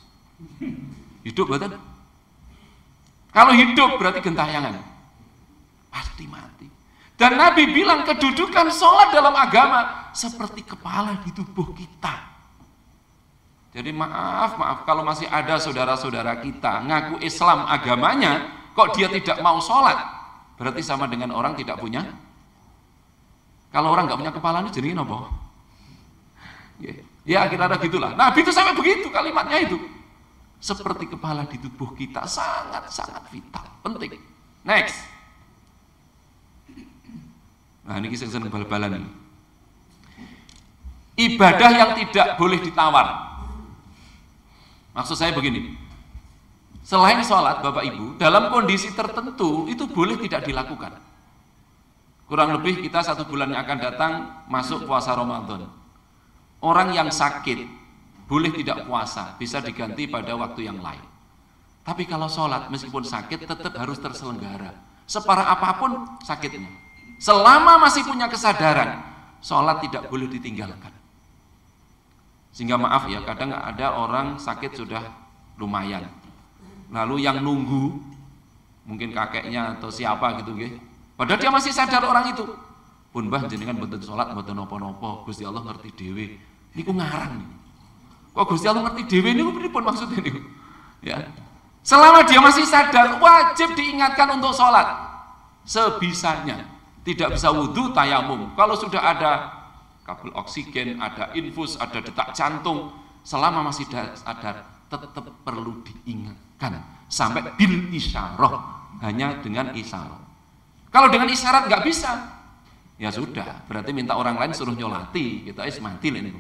hidup betul? Kalau hidup berarti gentayangan, pasti mati. Dan Nabi bilang kedudukan sholat dalam agama seperti kepala di tubuh kita. Jadi maaf kalau masih ada saudara-saudara kita ngaku Islam agamanya, kok dia tidak mau sholat, berarti sama dengan orang tidak punya. Kalau orang nggak punya kepala ini jadi apa? Ya kira-kira gitulah. Nabi itu sampai begitu kalimatnya itu. Seperti kepala di tubuh kita, sangat-sangat vital, penting. Next. Nah ini kisah bal-balan ini. Ibadah yang tidak boleh ditawar. Maksud saya begini. Selain sholat Bapak Ibu, dalam kondisi tertentu itu boleh tidak dilakukan. Kurang lebih kita 1 bulan yang akan datang masuk puasa Ramadan. Orang yang sakit boleh tidak puasa, bisa diganti pada waktu yang lain. Tapi kalau sholat meskipun sakit tetap harus terselenggara, separah apapun sakitnya. Selama masih punya kesadaran, sholat tidak boleh ditinggalkan. Sehingga maaf ya, kadang ada orang sakit sudah lumayan, lalu yang nunggu mungkin kakeknya atau siapa gitu, padahal dia masih sadar orang itu. Pun mbah jenengan mboten salat mboten napa-napa, Gusti Allah ngerti dhewe. Niku ngarang nih. Kok Gusti Allah ngerti dhewe niku pripun maksudnya niku? Ya. Selama dia masih sadar, wajib diingatkan untuk salat sebisanya. Tidak bisa wudu, tayamum. Kalau sudah ada kabel oksigen, ada infus, ada detak jantung, selama masih sadar tetap perlu diingatkan sampai bil isyarah, hanya dengan isyarat. Kalau dengan isyarat nggak bisa, ya sudah, berarti minta orang lain suruh nyolati, kita mati lah ini.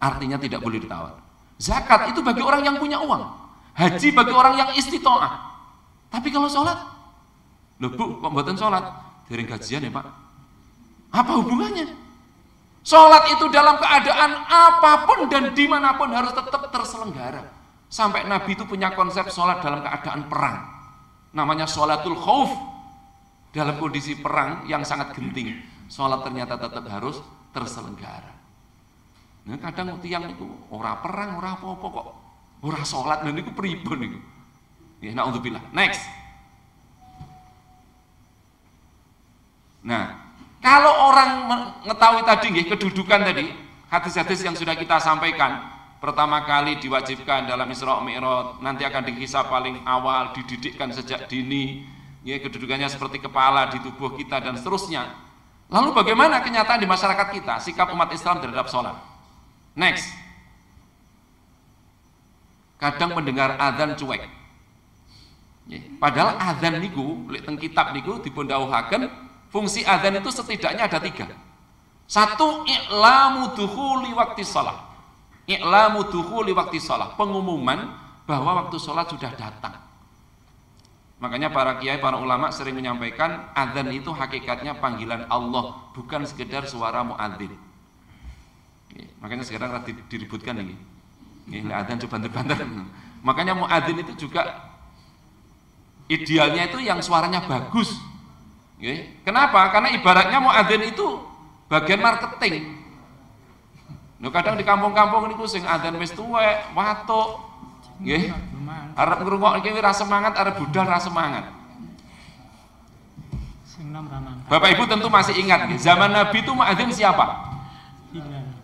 Artinya tidak boleh ditawar. Zakat itu bagi orang yang punya uang, haji bagi orang yang istitoah. Tapi kalau sholat, loh bu, kok mboten sholat? Dereng gajian ya pak? Apa hubungannya? Sholat itu dalam keadaan apapun dan dimanapun harus tetap terselenggara. Sampai Nabi itu punya konsep sholat dalam keadaan perang, namanya sholatul khauf. Dalam kondisi perang yang sangat genting, sholat ternyata tetap harus terselenggara. Nah, kadang tiang itu ora perang, ora apa-apa kok, ora sholat, dan itu pribun itu. Ya, naudzubillah. Next. Nah, kalau orang mengetahui tadi, kedudukan tadi, hadis-hadis yang sudah kita sampaikan, pertama kali diwajibkan dalam Isra Mi'raj, nanti akan dikisah paling awal, dididikkan sejak dini. Ya, kedudukannya seperti kepala di tubuh kita dan seterusnya. Lalu bagaimana kenyataan di masyarakat kita, sikap umat Islam terhadap sholat? Next. Kadang mendengar azan cuek. Padahal azan niku, lek teng kitab niku dipun dawuhaken fungsi azan itu setidaknya ada 3. 1, i'lamu dukhuli waqti shalah. I'lamu dukhuli waqti shalah, pengumuman bahwa waktu sholat sudah datang. Makanya para kiai, para ulama sering menyampaikan azan itu hakikatnya panggilan Allah, bukan sekedar suara muadzin. Makanya sekarang diributkan ini. Ini azan coba banter-banter. Makanya muadzin itu juga idealnya itu yang suaranya bagus. Kenapa? Karena ibaratnya muadzin itu bagian marketing. Kadang di kampung-kampung niku sing azan wis tuwek, watuk. Nggih. Arep ngrungok iki ora semangat, arep budal ora semangat. Bapak Ibu tentu masih ingat, zaman Nabi itu muadzin siapa?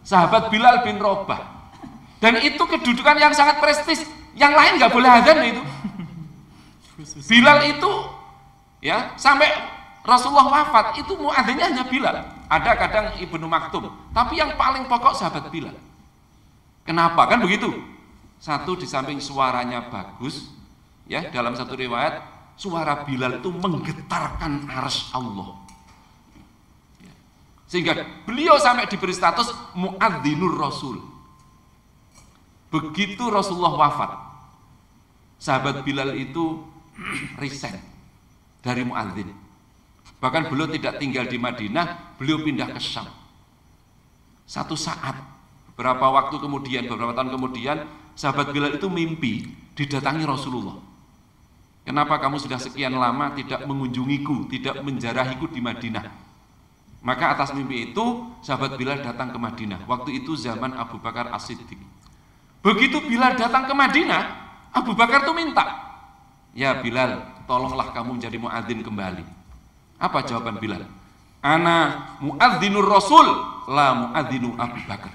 Sahabat Bilal bin Rabah. Dan itu kedudukan yang sangat prestis. Yang lain nggak boleh azan itu. Bilal itu ya sampai Rasulullah wafat itu muadzinnya hanya Bilal. Ada kadang Ibnu Maktum, tapi yang paling pokok sahabat Bilal. Kenapa? Kan begitu. Satu, di samping suaranya bagus, ya, dalam satu riwayat suara Bilal itu menggetarkan arsy Allah. Sehingga beliau sampai diberi status muadzinur Rasul. Begitu Rasulullah wafat, sahabat Bilal itu resign dari muadzin. Bahkan beliau tidak tinggal di Madinah, beliau pindah ke Syam. Satu saat, beberapa waktu kemudian, beberapa tahun kemudian, sahabat Bilal itu mimpi didatangi Rasulullah. Kenapa kamu sudah sekian lama tidak mengunjungiku, tidak menjarahiku di Madinah? Maka atas mimpi itu sahabat Bilal datang ke Madinah. Waktu itu zaman Abu Bakar As-Siddiq. Begitu Bilal datang ke Madinah, Abu Bakar tuh minta, ya Bilal, tolonglah kamu menjadi muadzin kembali. Apa jawaban Bilal? Ana muadzinur Rasul, la muadzinu Abu Bakar.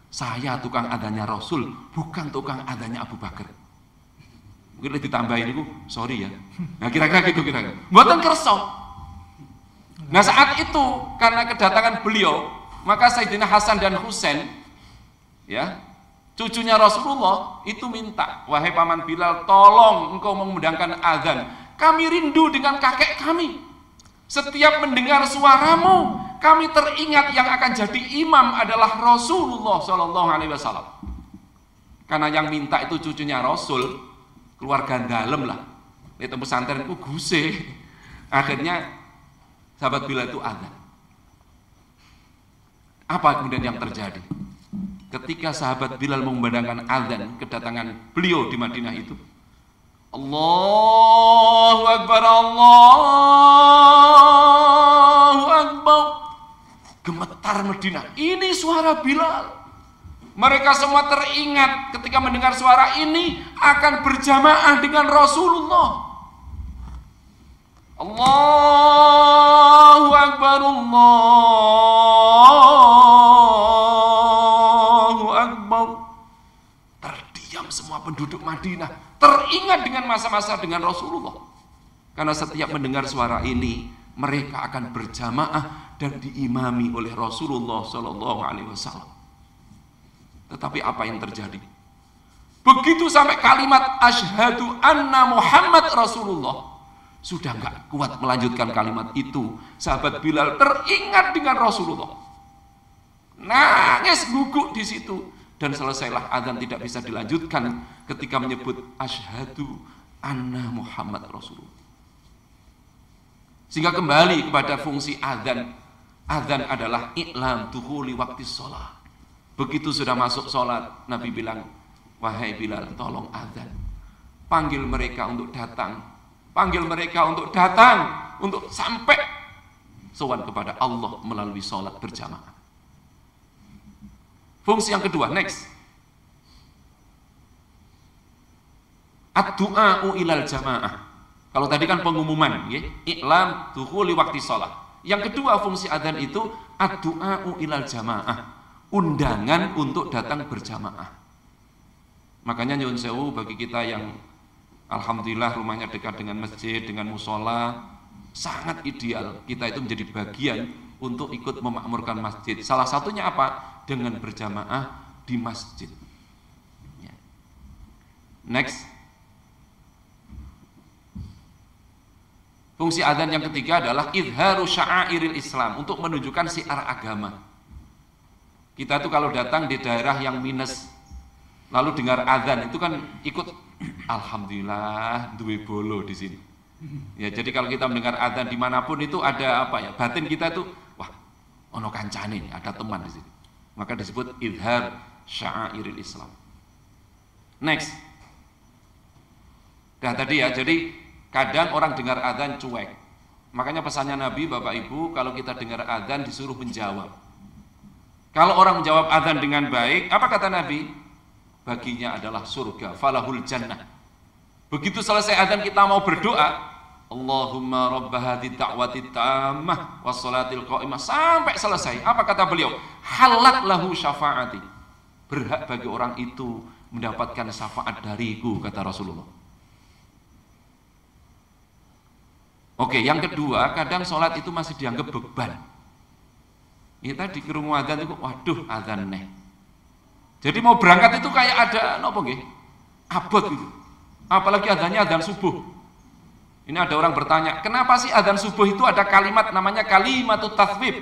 Saya tukang adanya Rasul, bukan tukang adanya Abu Bakar. Mungkin ditambahin itu, sorry ya. Nah kira-kira gitu kira-kira. Mboten kersa. Nah saat itu karena kedatangan beliau, maka Sayyidina Hasan dan Husain, ya, cucunya Rasulullah itu minta, wahai paman Bilal, tolong engkau mengumandangkan azan. Kami rindu dengan kakek kami. Setiap mendengar suaramu, kami teringat yang akan jadi imam adalah Rasulullah Shallallahu Alaihi Wasallam. Karena yang minta itu cucunya Rasul, keluarga dalem lah. Di tempat pesantren itu guse. Akhirnya sahabat Bilal itu azan. Apa kemudian yang terjadi? Ketika sahabat Bilal mengumandangkan azan kedatangan beliau di Madinah itu, Allahu Akbar, Allahu Akbar. Gemetar Madinah. Ini suara Bilal. Mereka semua teringat ketika mendengar suara ini akan berjamaah dengan Rasulullah. Allahu Akbar, Allahu Akbar. Terdiam semua penduduk Madinah, teringat dengan masa-masa dengan Rasulullah. Karena setiap mendengar suara ini, mereka akan berjamaah dan diimami oleh Rasulullah Shallallahu Alaihi Wasallam. Tetapi apa yang terjadi? Begitu sampai kalimat asyhadu anna Muhammad Rasulullah, sudah nggak kuat melanjutkan kalimat itu. Sahabat Bilal teringat dengan Rasulullah, nangis guguk di situ, dan selesailah azan tidak bisa dilanjutkan ketika menyebut asyhadu anna Muhammad Rasulullah. Sehingga kembali kepada fungsi azan. Azan adalah i'lam dukhuli waqti shalah. Begitu sudah masuk sholat, Nabi bilang, wahai Bilal, tolong azan. Panggil mereka untuk datang. Panggil mereka untuk datang, untuk sampai sowan kepada Allah melalui sholat berjamaah. Fungsi yang kedua, next. Ad-du'a'u ilal jamaah. Kalau tadi kan pengumuman, ya, i'lam dukhuli waqti shalah. Yang kedua fungsi adzan itu ad-du'a'u ilal jamaah. Undangan untuk datang berjamaah. Makanya nyuwun sewu bagi kita yang alhamdulillah rumahnya dekat dengan masjid, dengan musola, sangat ideal kita itu menjadi bagian untuk ikut memakmurkan masjid. Salah satunya apa? Dengan berjamaah di masjid. Ya. Next. Fungsi adzan yang ketiga adalah idharu sya'airil Islam, untuk menunjukkan syiar agama. Kita tuh kalau datang di daerah yang minus, lalu dengar adzan itu kan ikut alhamdulillah duwe bolo di sini. Ya, jadi kalau kita mendengar adzan dimanapun itu ada apa ya? Batin kita tuh wah, ono kancane, ada teman di sini. Maka disebut idhar sya'airil Islam. Next. Nah tadi ya, jadi kadang orang dengar adzan cuek. Makanya pesannya Nabi, Bapak Ibu, kalau kita dengar adzan disuruh menjawab. Kalau orang menjawab adzan dengan baik, apa kata Nabi? Baginya adalah surga, falahul jannah. Begitu selesai adzan kita mau berdoa, Allahumma rabba hadhihi da'wati tammah wassalatil qa'imah, sampai selesai. Apa kata beliau? Halat lahu syafaati. Berhak bagi orang itu mendapatkan syafaat dariku, kata Rasulullah. Oke, yang kedua, kadang sholat itu masih dianggap beban. Ya tadi kerungu adzan itu, waduh adzan nih. Jadi mau berangkat itu kayak ada nopo nggih? Abot gitu. Apalagi adzannya adzan subuh. Ini ada orang bertanya, kenapa sih adzan subuh itu ada kalimat namanya kalimatut tathwib?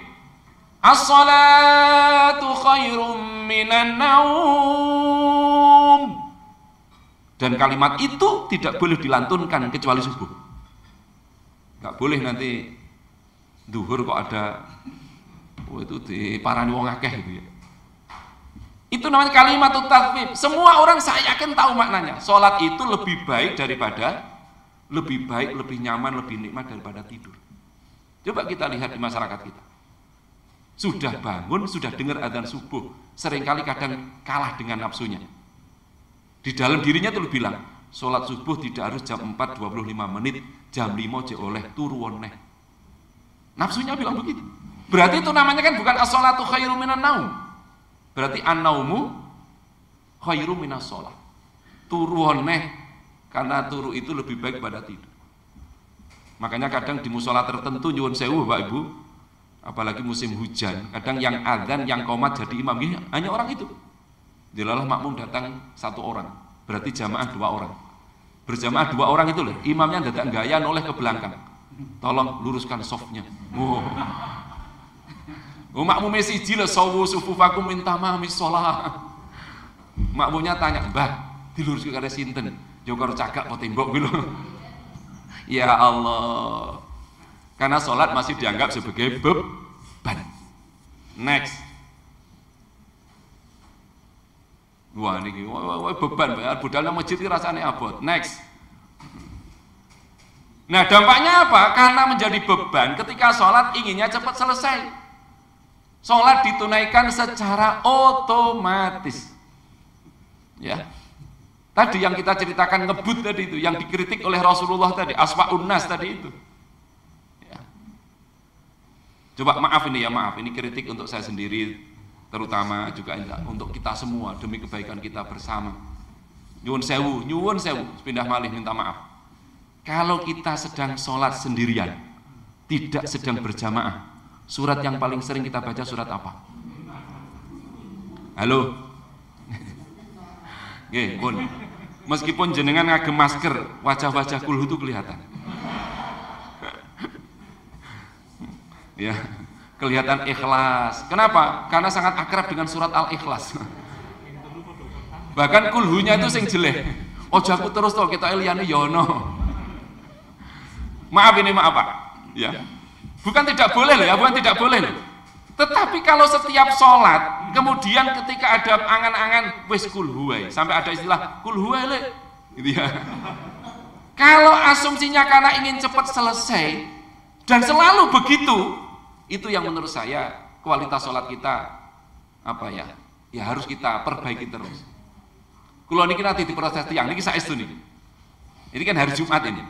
As-salatu khairum minan naum. Dan kalimat itu tidak boleh dilantunkan kecuali subuh. Nggak boleh nanti duhur kok ada itu diparani wong akeh gitu ya. Itu namanya kalimatut tathwib. Semua orang saya yakin tahu maknanya. Sholat itu lebih baik, lebih nyaman, lebih nikmat daripada tidur. Coba kita lihat di masyarakat kita. Sudah bangun, sudah dengar adzan subuh, seringkali kadang kalah dengan nafsunya. Di dalam dirinya tuh bilang, sholat subuh tidak harus jam 4:25 menit, jam 5 je oleh turu neh. Nafsunya bilang begitu. Berarti itu namanya kan bukan as-sholatu khairu minan naum. Berarti an-naumu khairu minas sholat. Turu neh, karena turu itu lebih baik pada tidur. Makanya kadang di musola tertentu nyuwun sewu Bapak Ibu, apalagi musim hujan, kadang yang adzan, yang qomat jadi imam hanya orang itu. Dilalah makmum datang 1 orang, berarti jamaah 2 orang. Berjamaah 2 orang itu loh, imamnya datang gaya noleh ke belakang. Tolong luruskan softnya. Makmumnya siji lah, sawu sufufakum min tamamis sholat. Makmumnya tanya, "Mbah, diluruskan kare sinten?" Jokor cagak po tembok gitu. Ya Allah. Karena sholat masih dianggap sebagai beban. Next. Wah ini beban, budalnya masjid ini rasanya abot. Next. Nah dampaknya apa? Karena menjadi beban, ketika sholat inginnya cepat selesai. Sholat ditunaikan secara otomatis. Ya. Tadi yang kita ceritakan ngebut tadi itu, yang dikritik oleh Rasulullah tadi, aswa'un nas tadi itu. Ya. Coba maaf ini ya, maaf, ini kritik untuk saya sendiri, terutama juga untuk kita semua demi kebaikan kita bersama. Nyuwun sewu, pindah malih minta maaf. Kalau kita sedang sholat sendirian, tidak sedang berjamaah, surat yang paling sering kita baca surat apa? Halo? Nggih, pun. Meskipun jenengan ngagem masker, wajah-wajah kulhu itu kelihatan. Ya. Kelihatan ikhlas. Kenapa? Karena sangat akrab dengan surat Al-Ikhlas. Bahkan kulhunya itu sing jelek. Ojo aku terus toh kita liyane yono. Maaf ini maaf Pak. Ya. Bukan tidak boleh loh ya, bukan tidak boleh loh. Tetapi kalau setiap sholat, kemudian ketika ada angan-angan wis kulhu wae, sampai ada istilah kulhu wae le, gitu ya. Kalau asumsinya karena ingin cepat selesai dan selalu begitu, itu yang menurut saya kualitas sholat kita apa ya? Ya harus kita perbaiki terus. Kulo niki nanti diproses tiang niki saestu niki. Ini kan hari Jumat ini.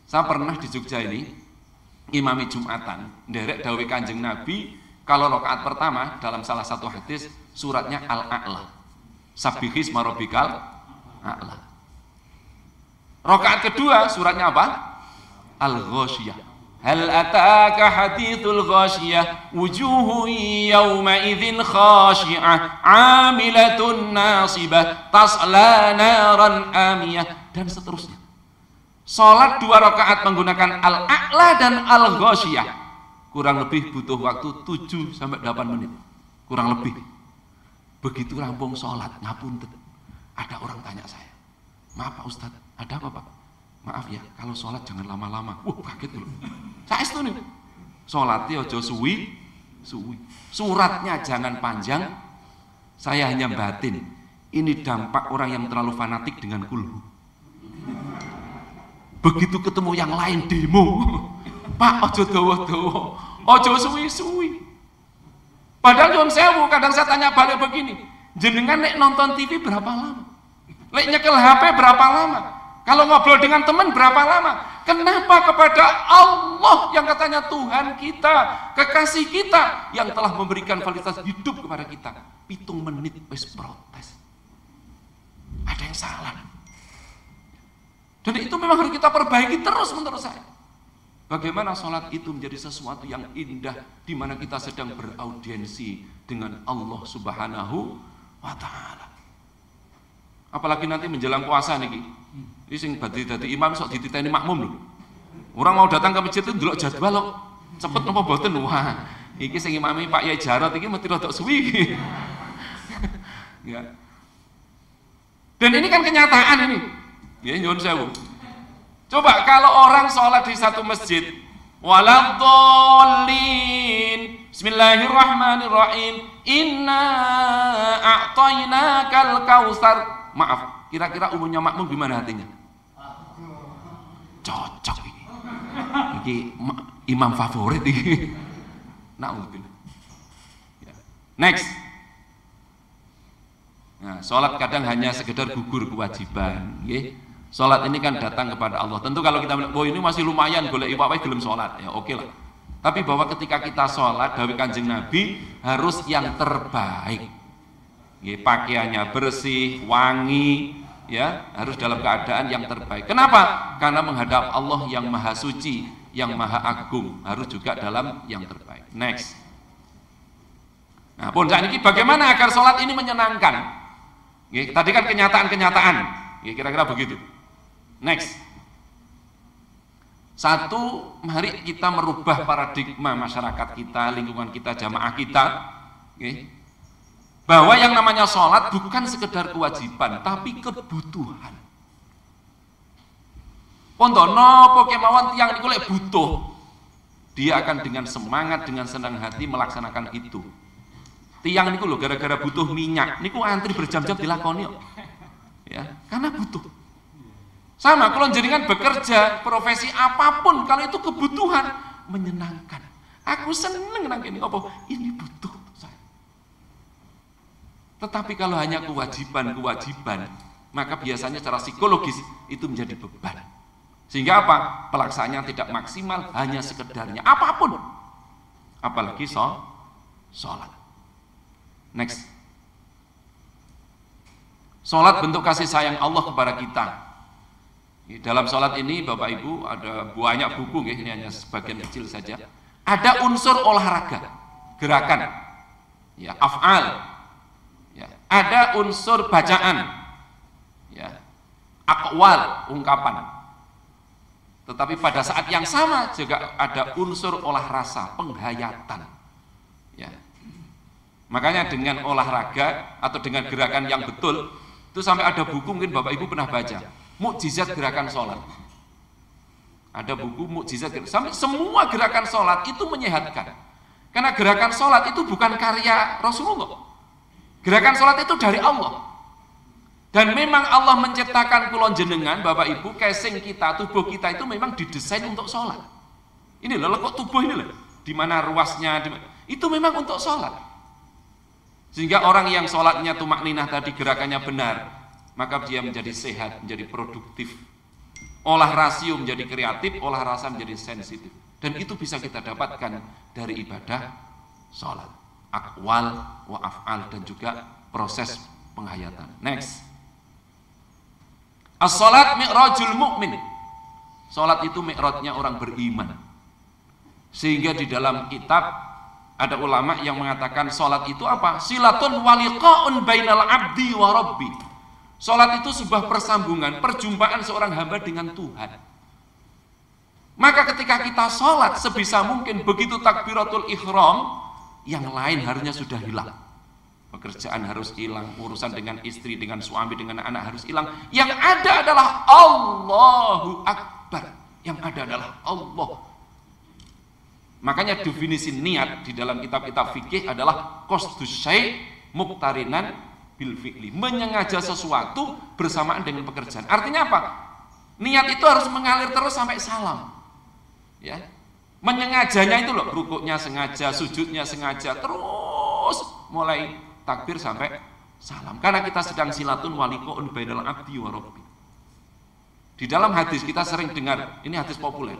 Saya pernah di Jogja ini imami Jumatan, nderek dawuh Kanjeng Nabi, kalau rakaat pertama dalam salah satu hadis suratnya Al-A'la. Sabbihis marobikal A'la. Rakaat kedua suratnya apa? Al-Ghasyiyah. Hal ataka hadithul ghasyiyah wujuhun yawma idzin khashi'ah 'amilatun nasibah tasla naran amiyah, dan seterusnya. Salat 2 rakaat menggunakan al-a'la dan al-ghasyiyah kurang lebih butuh waktu 7 sampai 8 menit. Kurang lebih. Begitu rampung salat, ngapunten. Ada orang tanya saya, "Maaf Pak Ustadz, ada apa Pak?" "Maaf ya, kalau sholat jangan lama-lama." Wah, kaget dulu. Saya itu nih, sholatnya aja suwi. Suratnya jangan panjang. Saya hanya batin. Ini dampak orang yang terlalu fanatik dengan kulhu. Begitu ketemu yang lain demo, "Pak, aja dawa-dawa, aja suwi-suwi." Padahal nyuwun sewu, kadang saya tanya balik begini, jenengan nek nonton TV berapa lama? Lek nyekel HP berapa lama? Kalau ngobrol dengan teman berapa lama? Kenapa kepada Allah yang katanya Tuhan kita, kekasih kita, yang telah memberikan kualitas hidup kepada kita, 7 menit wis protes? Ada yang salah. Dan itu memang harus kita perbaiki terus menurut saya. Bagaimana sholat itu menjadi sesuatu yang indah, di mana kita sedang beraudiensi dengan Allah Subhanahu wa Ta'ala. Apalagi nanti menjelang puasa niki. Ini sing dadi imam sok dititeni makmum lho. Orang mau datang ke masjid itu ndelok jadwal kok. Cepet napa mboten? Wah, iki sing imami Pak Yai Jarot iki mesti rada suwi. Ya. Dan ini kan kenyataan ini. Ya nyuwun sewu. Coba kalau orang sholat di satu masjid, waladhdallin, bismillahirrahmanirrahim, inna a'tainakal kautsar. Maaf, kira-kira umumnya makmum gimana hatinya? Cocok ini. Ini imam favorit ini. Na'udzubillah. Next. Nah, sholat kadang hanya sekedar gugur kewajiban, nggih. Sholat ini kan datang kepada Allah. Tentu kalau kita bilang, "Oh, ini masih lumayan, golek iwak wae gelem sholat." Ya oke lah. Tapi bahwa ketika kita sholat, dawuh Kanjeng Nabi harus yang terbaik. Ya, pakaiannya bersih, wangi, ya, harus dalam keadaan yang terbaik. Kenapa? Karena menghadap Allah yang maha suci, yang maha agung, harus juga dalam yang terbaik. Next. Nah, pun saat ini bagaimana agar sholat ini menyenangkan? Ya, tadi kan kenyataan-kenyataan. Ya, kira-kira begitu. Next. 1, mari kita merubah paradigma masyarakat kita, lingkungan kita, jamaah kita, okay, bahwa yang namanya sholat bukan sekedar kewajiban, tapi kebutuhan. Pondono pokemawon tiang niku lek butuh, dia akan dengan semangat, dengan senang hati melaksanakan itu. Tiang niku lho gara-gara butuh minyak, niku antri berjam-jam dilakoni kok. Ya, karena butuh. Sama kalau jenengan bekerja profesi apapun, kalau itu kebutuhan menyenangkan. Aku seneng nang kene apa? Ini butuh saya. Tetapi kalau hanya kewajiban, maka biasanya secara psikologis itu menjadi beban. Sehingga apa? Pelaksanaannya tidak maksimal, hanya sekedarnya apapun. Apalagi sholat. Next. Sholat bentuk kasih sayang Allah kepada kita. Dalam sholat ini Bapak Ibu ada banyak buku, ini hanya sebagian kecil saja. Ada unsur olahraga, gerakan, ya, af'al, ya. Ada unsur bacaan, ya, aqwal, ungkapan. Tetapi pada saat yang sama juga ada unsur olah rasa, penghayatan, ya. Makanya dengan olahraga atau dengan gerakan yang betul itu sampai ada buku, mungkin Bapak Ibu pernah baca, Mukjizat Gerakan Sholat. Ada buku Mukjizat Gerakan, sampai semua gerakan sholat itu menyehatkan. Karena gerakan sholat itu bukan karya Rasulullah. Gerakan sholat itu dari Allah. Dan memang Allah menciptakan kulon jenengan, Bapak Ibu, casing kita, tubuh kita itu memang didesain untuk sholat. Ini loh, kok tubuh ini loh, di mana ruasnya, itu memang untuk sholat. Sehingga orang yang sholatnya tumakninah tadi, gerakannya benar, maka dia menjadi sehat, menjadi produktif. Olah rasio menjadi kreatif, olah rasa menjadi sensitif. Dan itu bisa kita dapatkan dari ibadah sholat. Aqwal wa af'al dan juga proses penghayatan. Next. As-sholat mi'rajul mu'min. Sholat itu mi'rajnya orang beriman. Sehingga di dalam kitab ada ulama yang mengatakan sholat itu apa? Silatun waliqa'un bainal abdi wa rabbi. Sholat itu sebuah persambungan, perjumpaan seorang hamba dengan Tuhan. Maka ketika kita sholat, sebisa mungkin begitu takbiratul ihram, yang lain harusnya sudah hilang. Pekerjaan harus hilang, urusan dengan istri, dengan suami, dengan anak harus hilang. Yang ada adalah Allahu Akbar. Yang ada adalah Allah. Makanya definisi niat di dalam kitab-kitab fikih adalah qasdus syai' muqtarinan bil fi'li, menyengaja sesuatu bersamaan dengan pekerjaan. Artinya apa? Niat itu harus mengalir terus sampai salam. Ya. Menyengajanya itu loh, rukuknya sengaja, sujudnya sengaja, terus mulai takbir sampai salam. Karena kita sedang silatun waliqa'un bainal abdi wa rabbi. Di dalam hadis kita sering dengar, ini hadis populer.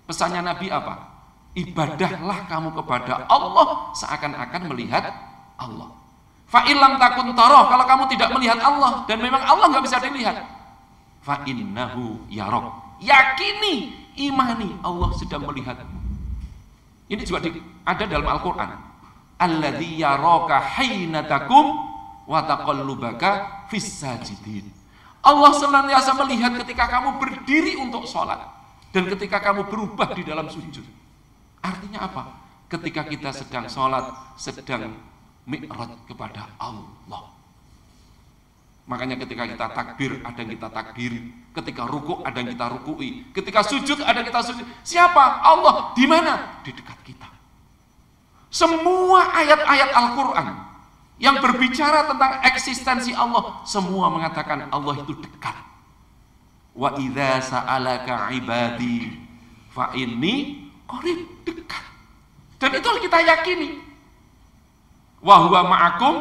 Pesannya Nabi apa? Ibadahlah kamu kepada Allah seakan-akan melihat Allah. Fa illam takun tarah, kalau kamu tidak melihat Allah dan memang Allah nggak bisa dilihat, fa innahu yarak. Yakini, imani Allah sedang melihatmu. Ini juga ada dalam Al-Qur'an. Alladzi yaraka haina takum wa taqallubaka fis sajidin. Allah senantiasa melihat ketika kamu berdiri untuk sholat dan ketika kamu berubah di dalam sujud. Artinya apa? Ketika kita sedang sholat, sedang mi'raj kepada Allah. Makanya ketika kita takbir, ada yang kita takbiri. Ketika rukuk, ada yang kita rukui. Ketika sujud, ada yang kita sujud. Siapa? Allah. Di mana? Di dekat kita. Semua ayat-ayat Al-Quran yang berbicara tentang eksistensi Allah, semua mengatakan Allah itu dekat. Wa idza sa'alaka ibadi fa inni qarib, dekat. Dan itu kita yakini. Wa huwa ma'akum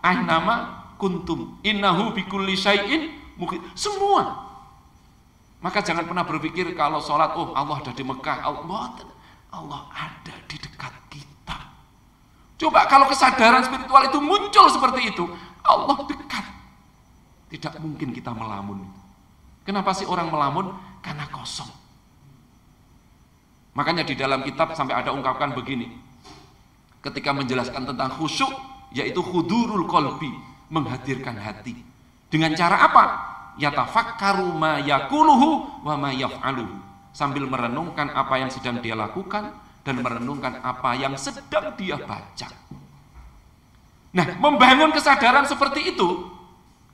ainama kuntum innahu bikulli syai'in muhit. Semua. Maka jangan pernah berpikir kalau sholat, oh Allah ada di Mekah, Allah ada di dekat kita. Coba kalau kesadaran spiritual itu muncul seperti itu, Allah dekat. Tidak mungkin kita melamun. Kenapa sih orang melamun? Karena kosong. Makanya di dalam kitab sampai ada ungkapkan begini, ketika menjelaskan tentang khusyuk, yaitu hudurul qalbi, menghadirkan hati. Dengan cara apa? Yatafakkaru ma yakuluhu wa ma yaf'aluhu, sambil merenungkan apa yang sedang dia lakukan dan merenungkan apa yang sedang dia baca. Nah, membangun kesadaran seperti itu,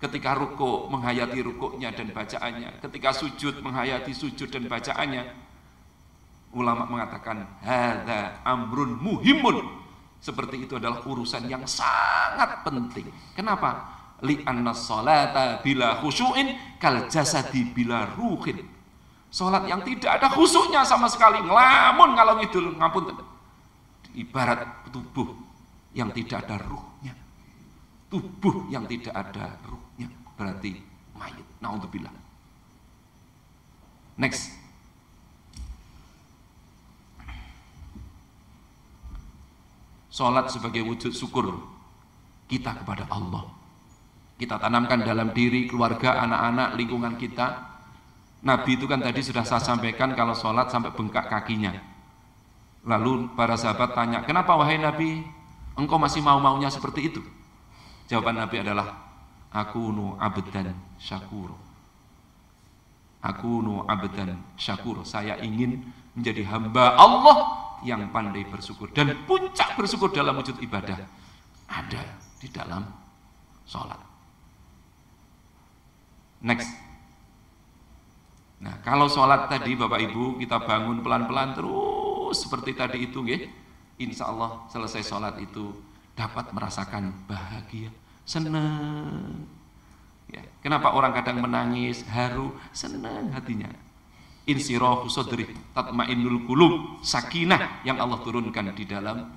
ketika ruku menghayati rukuknya dan bacaannya, ketika sujud menghayati sujud dan bacaannya. Ulama mengatakan hadza amrun muhimun. Seperti itu adalah urusan yang sangat penting. Kenapa? Li'anna sholata bila khusyu'in kal jasadi bila ruhin. Salat yang tidak ada khusyuknya sama sekali, ngelamun kalau ngidul, ngapunten. Ibarat tubuh yang tidak ada ruhnya. Tubuh yang tidak ada ruhnya berarti mayit. Naudzubillah. Next. Salat sebagai wujud syukur kita kepada Allah. Kita tanamkan dalam diri, keluarga, anak-anak, lingkungan kita. Nabi itu kan tadi sudah saya sampaikan kalau sholat sampai bengkak kakinya. Lalu para sahabat tanya, kenapa wahai Nabi, engkau masih mau-maunya seperti itu? Jawaban Nabi adalah, akunu abdan syakur. Akunu abdan syakur. Saya ingin menjadi hamba Allah yang pandai bersyukur. Dan puncak bersyukur dalam wujud ibadah ada di dalam sholat. Next. Nah, kalau sholat tadi Bapak Ibu kita bangun pelan-pelan terus seperti tadi itu, insya Allah selesai sholat itu dapat merasakan bahagia, senang. Ya, kenapa orang kadang menangis, haru, senang hatinya. Insirahu sadri tatmainnul qulub, sakinah yang Allah turunkan di dalam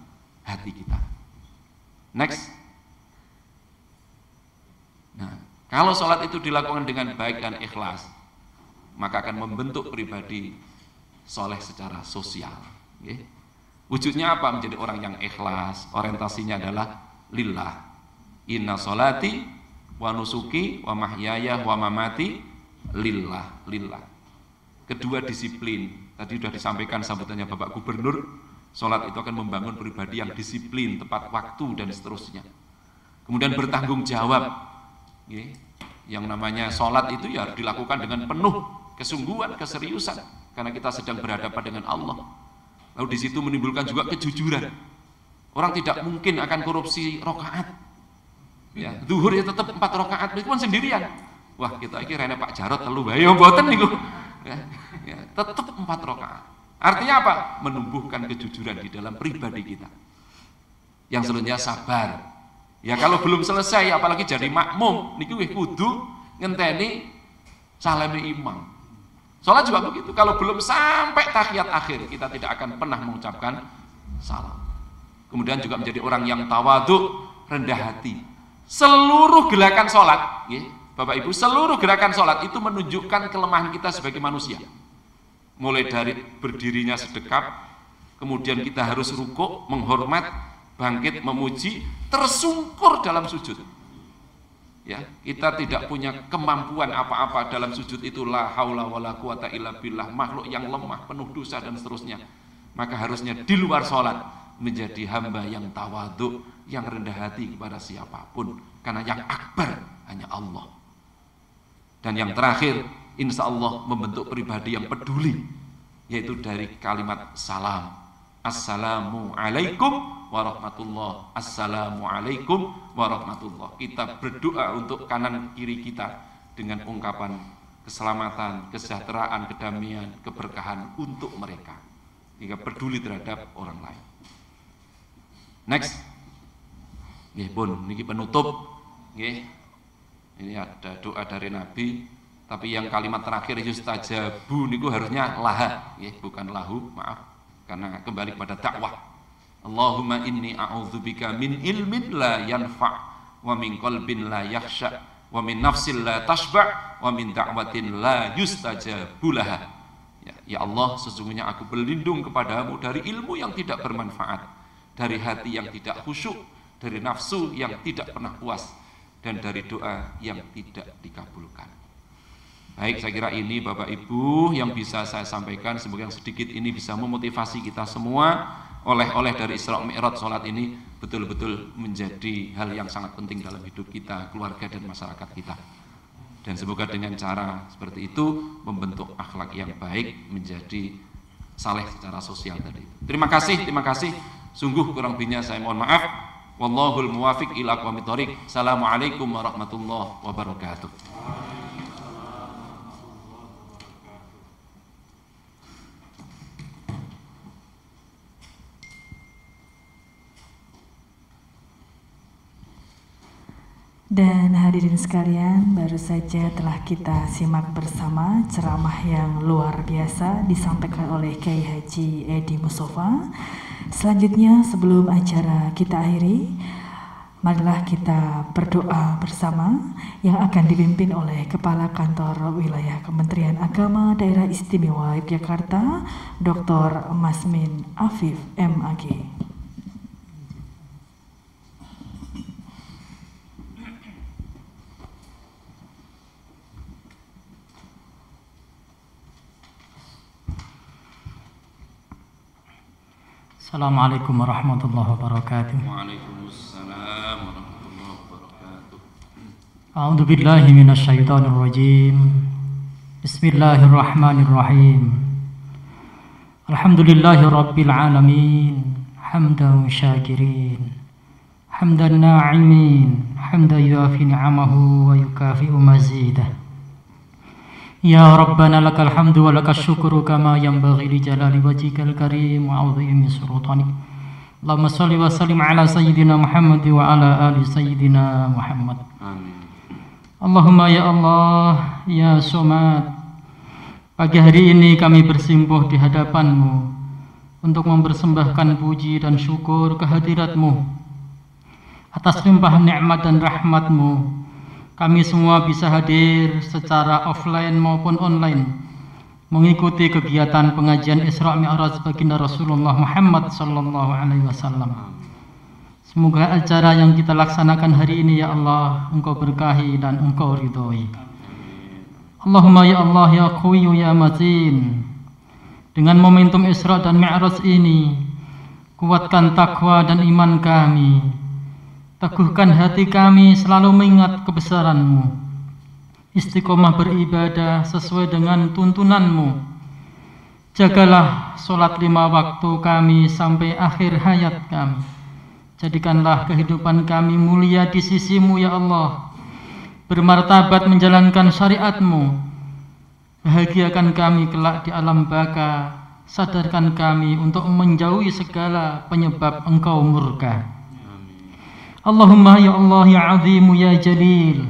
hati kita. Next. Nah, kalau sholat itu dilakukan dengan baik dan ikhlas, maka akan membentuk pribadi soleh secara sosial. Wujudnya apa? Menjadi orang yang ikhlas, orientasinya adalah lillah. Inna sholati wa nusuki wa mahyaya wa mamati lillah. Kedua disiplin, tadi sudah disampaikan sambutannya Bapak Gubernur, Sholat itu akan membangun pribadi yang disiplin, tepat waktu, dan seterusnya. Kemudian bertanggung jawab. Yang namanya sholat itu ya harus dilakukan dengan penuh kesungguhan, keseriusan, karena kita sedang berhadapan dengan Allah. Lalu di situ menimbulkan juga kejujuran. Orang tidak mungkin akan korupsi rakaat. Ya, zuhur ya tetap 4 rakaat, itu pun sendirian. Wah, kita iki rene Pak Jarot telu wae ya mboten niku. Ya, tetap 4 rakaat. Artinya apa? Menumbuhkan kejujuran di dalam pribadi kita. Yang selanjutnya sabar. Ya kalau belum selesai apalagi jadi makmum niku wis kudu ngenteni salame imam. Salat juga begitu. Kalau belum sampai tahiyat akhir kita tidak akan pernah mengucapkan salam. Kemudian juga menjadi orang yang tawadhu, rendah hati. Seluruh gerakan sholat, Bapak Ibu, seluruh gerakan sholat itu menunjukkan kelemahan kita sebagai manusia. Mulai dari berdirinya sedekap, kemudian kita harus rukuk, menghormat, bangkit, memuji, tersungkur dalam sujud. Ya, kita tidak punya kemampuan apa-apa dalam sujud itu, la haula wala quwata illa billah, makhluk yang lemah, penuh dosa dan seterusnya. Maka harusnya di luar sholat menjadi hamba yang tawadhu, yang rendah hati kepada siapapun, karena yang akbar hanya Allah. Dan yang terakhir, insya Allah membentuk pribadi yang peduli, yaitu dari kalimat salam. Assalamualaikum warahmatullah. Assalamualaikum warahmatullah. Kita berdoa untuk kanan kiri kita dengan ungkapan keselamatan, kesejahteraan, kedamaian, keberkahan untuk mereka. Jika peduli terhadap orang lain. Next, bun, ini penutup, ini ada doa dari Nabi, tapi yang kalimat terakhir yustajabu niku harusnya laha, bukan lahu, maaf, karena kembali kepada dakwah. Allahumma inni a'udzubika min ilmin la yanfa' wa min qalbin la yakhsha wa min nafsin la tashba' wa min da'watin la yustajabu laha. Ya Allah, sesungguhnya aku berlindung kepadamu dari ilmu yang tidak bermanfaat, dari hati yang tidak khusyuk, dari nafsu yang tidak pernah puas, dan dari doa yang tidak dikabulkan. Baik, saya kira ini Bapak Ibu yang bisa saya sampaikan. Semoga yang sedikit ini bisa memotivasi kita semua. Oleh-oleh dari Isra Mi'raj sholat ini betul-betul menjadi hal yang sangat penting dalam hidup kita, keluarga dan masyarakat kita. Dan semoga dengan cara seperti itu membentuk akhlak yang baik, menjadi saleh secara sosial tadi. Terima kasih. Sungguh kurang lebihnya saya mohon maaf. Wallahul muwafiq ila aqwamit thoriq. Assalamualaikum warahmatullahi wabarakatuh. Dan hadirin sekalian, baru saja telah kita simak bersama ceramah yang luar biasa disampaikan oleh Kiai Haji Edi Mustafa. Selanjutnya sebelum acara kita akhiri, marilah kita berdoa bersama yang akan dipimpin oleh Kepala Kantor Wilayah Kementerian Agama Daerah Istimewa Yogyakarta, Dr. Masmin Afif MAG. Assalamualaikum warahmatullahi wabarakatuh. Waalaikumsalam warahmatullahi wabarakatuh. A'udzu billahi minasyaitonir rajim. Bismillahirrahmanirrahim. Alhamdulillahirabbil alamin. Hamdan syakirin. Hamdan na'imin. Hamdan yuafi ni'amahu wa yukafi'u mazidah. Ya Rabbana lakal hamdu wa lakal syukru kama yanbaghi li jalali wajhikal karim wa 'azimi sultanik. Allahumma shalli wa sallim ala sayyidina Muhammad wa ala ali sayyidina Muhammad. Amin. Allahumma ya Allah, ya Somad, pagi hari ini kami bersimpuh di hadapan-Mu untuk mempersembahkan puji dan syukur kehadirat-Mu atas limpahan nikmat dan rahmat-Mu. Kami semua bisa hadir secara offline maupun online mengikuti kegiatan pengajian Isra Mi'raj baginda Rasulullah Muhammad sallallahu alaihi wasallam. Semoga acara yang kita laksanakan hari ini ya Allah Engkau berkahi dan Engkau ridhoi. Allahumma ya Allah ya Qawiyyu ya Matin. Dengan momentum Isra dan Mi'raj ini kuatkan takwa dan iman kami, teguhkan hati kami selalu mengingat kebesaran-Mu, istiqomah beribadah sesuai dengan tuntunan-Mu. Jagalah sholat 5 waktu kami sampai akhir hayat kami. Jadikanlah kehidupan kami mulia di sisi-Mu ya Allah, bermartabat menjalankan syariat-Mu. Bahagiakan kami kelak di alam baka, sadarkan kami untuk menjauhi segala penyebab Engkau murka. Allahumma ya Allah ya Azimu ya Jalil,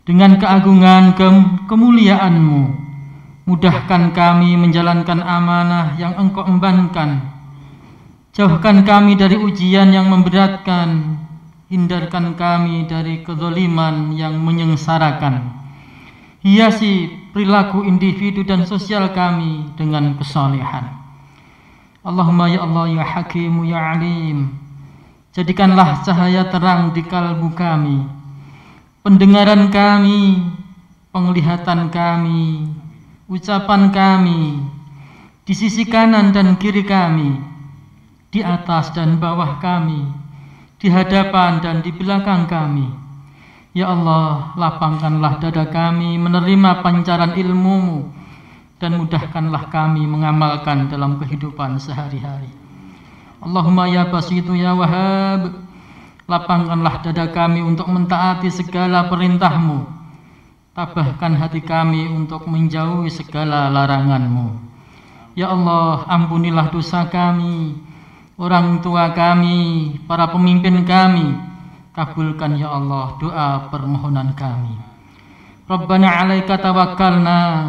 dengan keagungan kemuliaan-Mu, mudahkan kami menjalankan amanah yang Engkau embankan. Jauhkan kami dari ujian yang memberatkan, hindarkan kami dari kezaliman yang menyengsarakan. Hiasi perilaku individu dan sosial kami dengan kesalehan. Allahumma ya Allah ya Hakimu ya Alim, jadikanlah cahaya terang di kalbu kami, pendengaran kami, penglihatan kami, ucapan kami, di sisi kanan dan kiri kami, di atas dan bawah kami, di hadapan dan di belakang kami. Ya Allah, lapangkanlah dada kami menerima pancaran ilmu-Mu, dan mudahkanlah kami mengamalkan dalam kehidupan sehari-hari. Allahumma ya Basitu ya Wahhab, lapangkanlah dada kami untuk mentaati segala perintah-Mu, tabahkan hati kami untuk menjauhi segala larangan-Mu. Ya Allah, ampunilah dosa kami, orang tua kami, para pemimpin kami. Kabulkan ya Allah doa permohonan kami. Rabbana 'alaika tawakkalna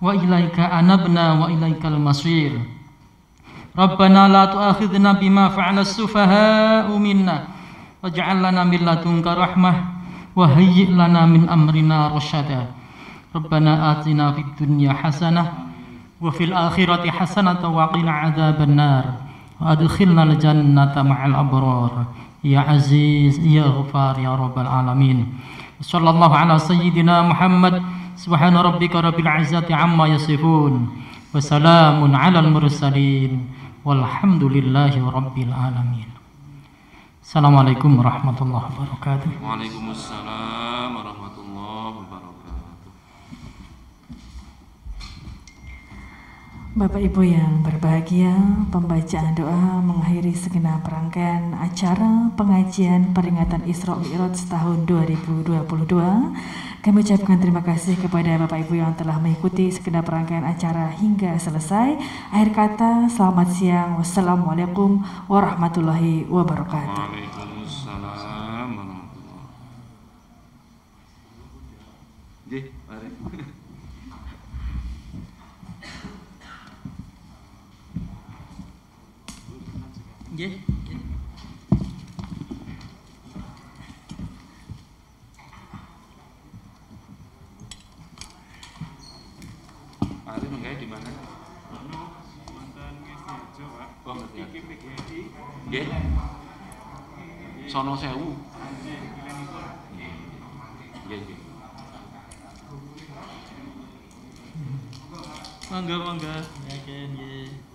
wa ilaika anabna wa ilaikal masir. Rabbana la tu'akhidna bima fa'ala as-sufaha'u minna waj'al lana min ladunka rahmah wa hayyi' lana min amrina rasyada. Rabbana atina fid dunya hasanah wa fil akhirati hasanah wa qina 'adzaban nar. Adkhilna al-jannata ma'al abrar ya aziz ya ghafar ya rabbal alamin. Sallallahu ala sayyidina Muhammad, subhana rabbika rabbil izzati amma yasifun, wa salamun alal mursalin, walhamdulillahi rabbil alamin. Assalamualaikum warahmatullahi wabarakatuh. Waalaikumsalam warahmatullahi wabarakatuh. Bapak Ibu yang berbahagia, pembacaan doa mengakhiri segenap rangkaian acara pengajian peringatan Isra Mi'raj tahun 2022. Kami ucapkan terima kasih kepada Bapak Ibu yang telah mengikuti segenap rangkaian acara hingga selesai. Akhir kata, selamat siang. Wassalamualaikum warahmatullahi wabarakatuh. Waalaikumsalam warahmatullahi wabarakatuh. Nggih. Ari menggawe di mana? Oh, nggih. Sono sewu. Nggih, nggih. Mangga, mangga. Ya, nggih.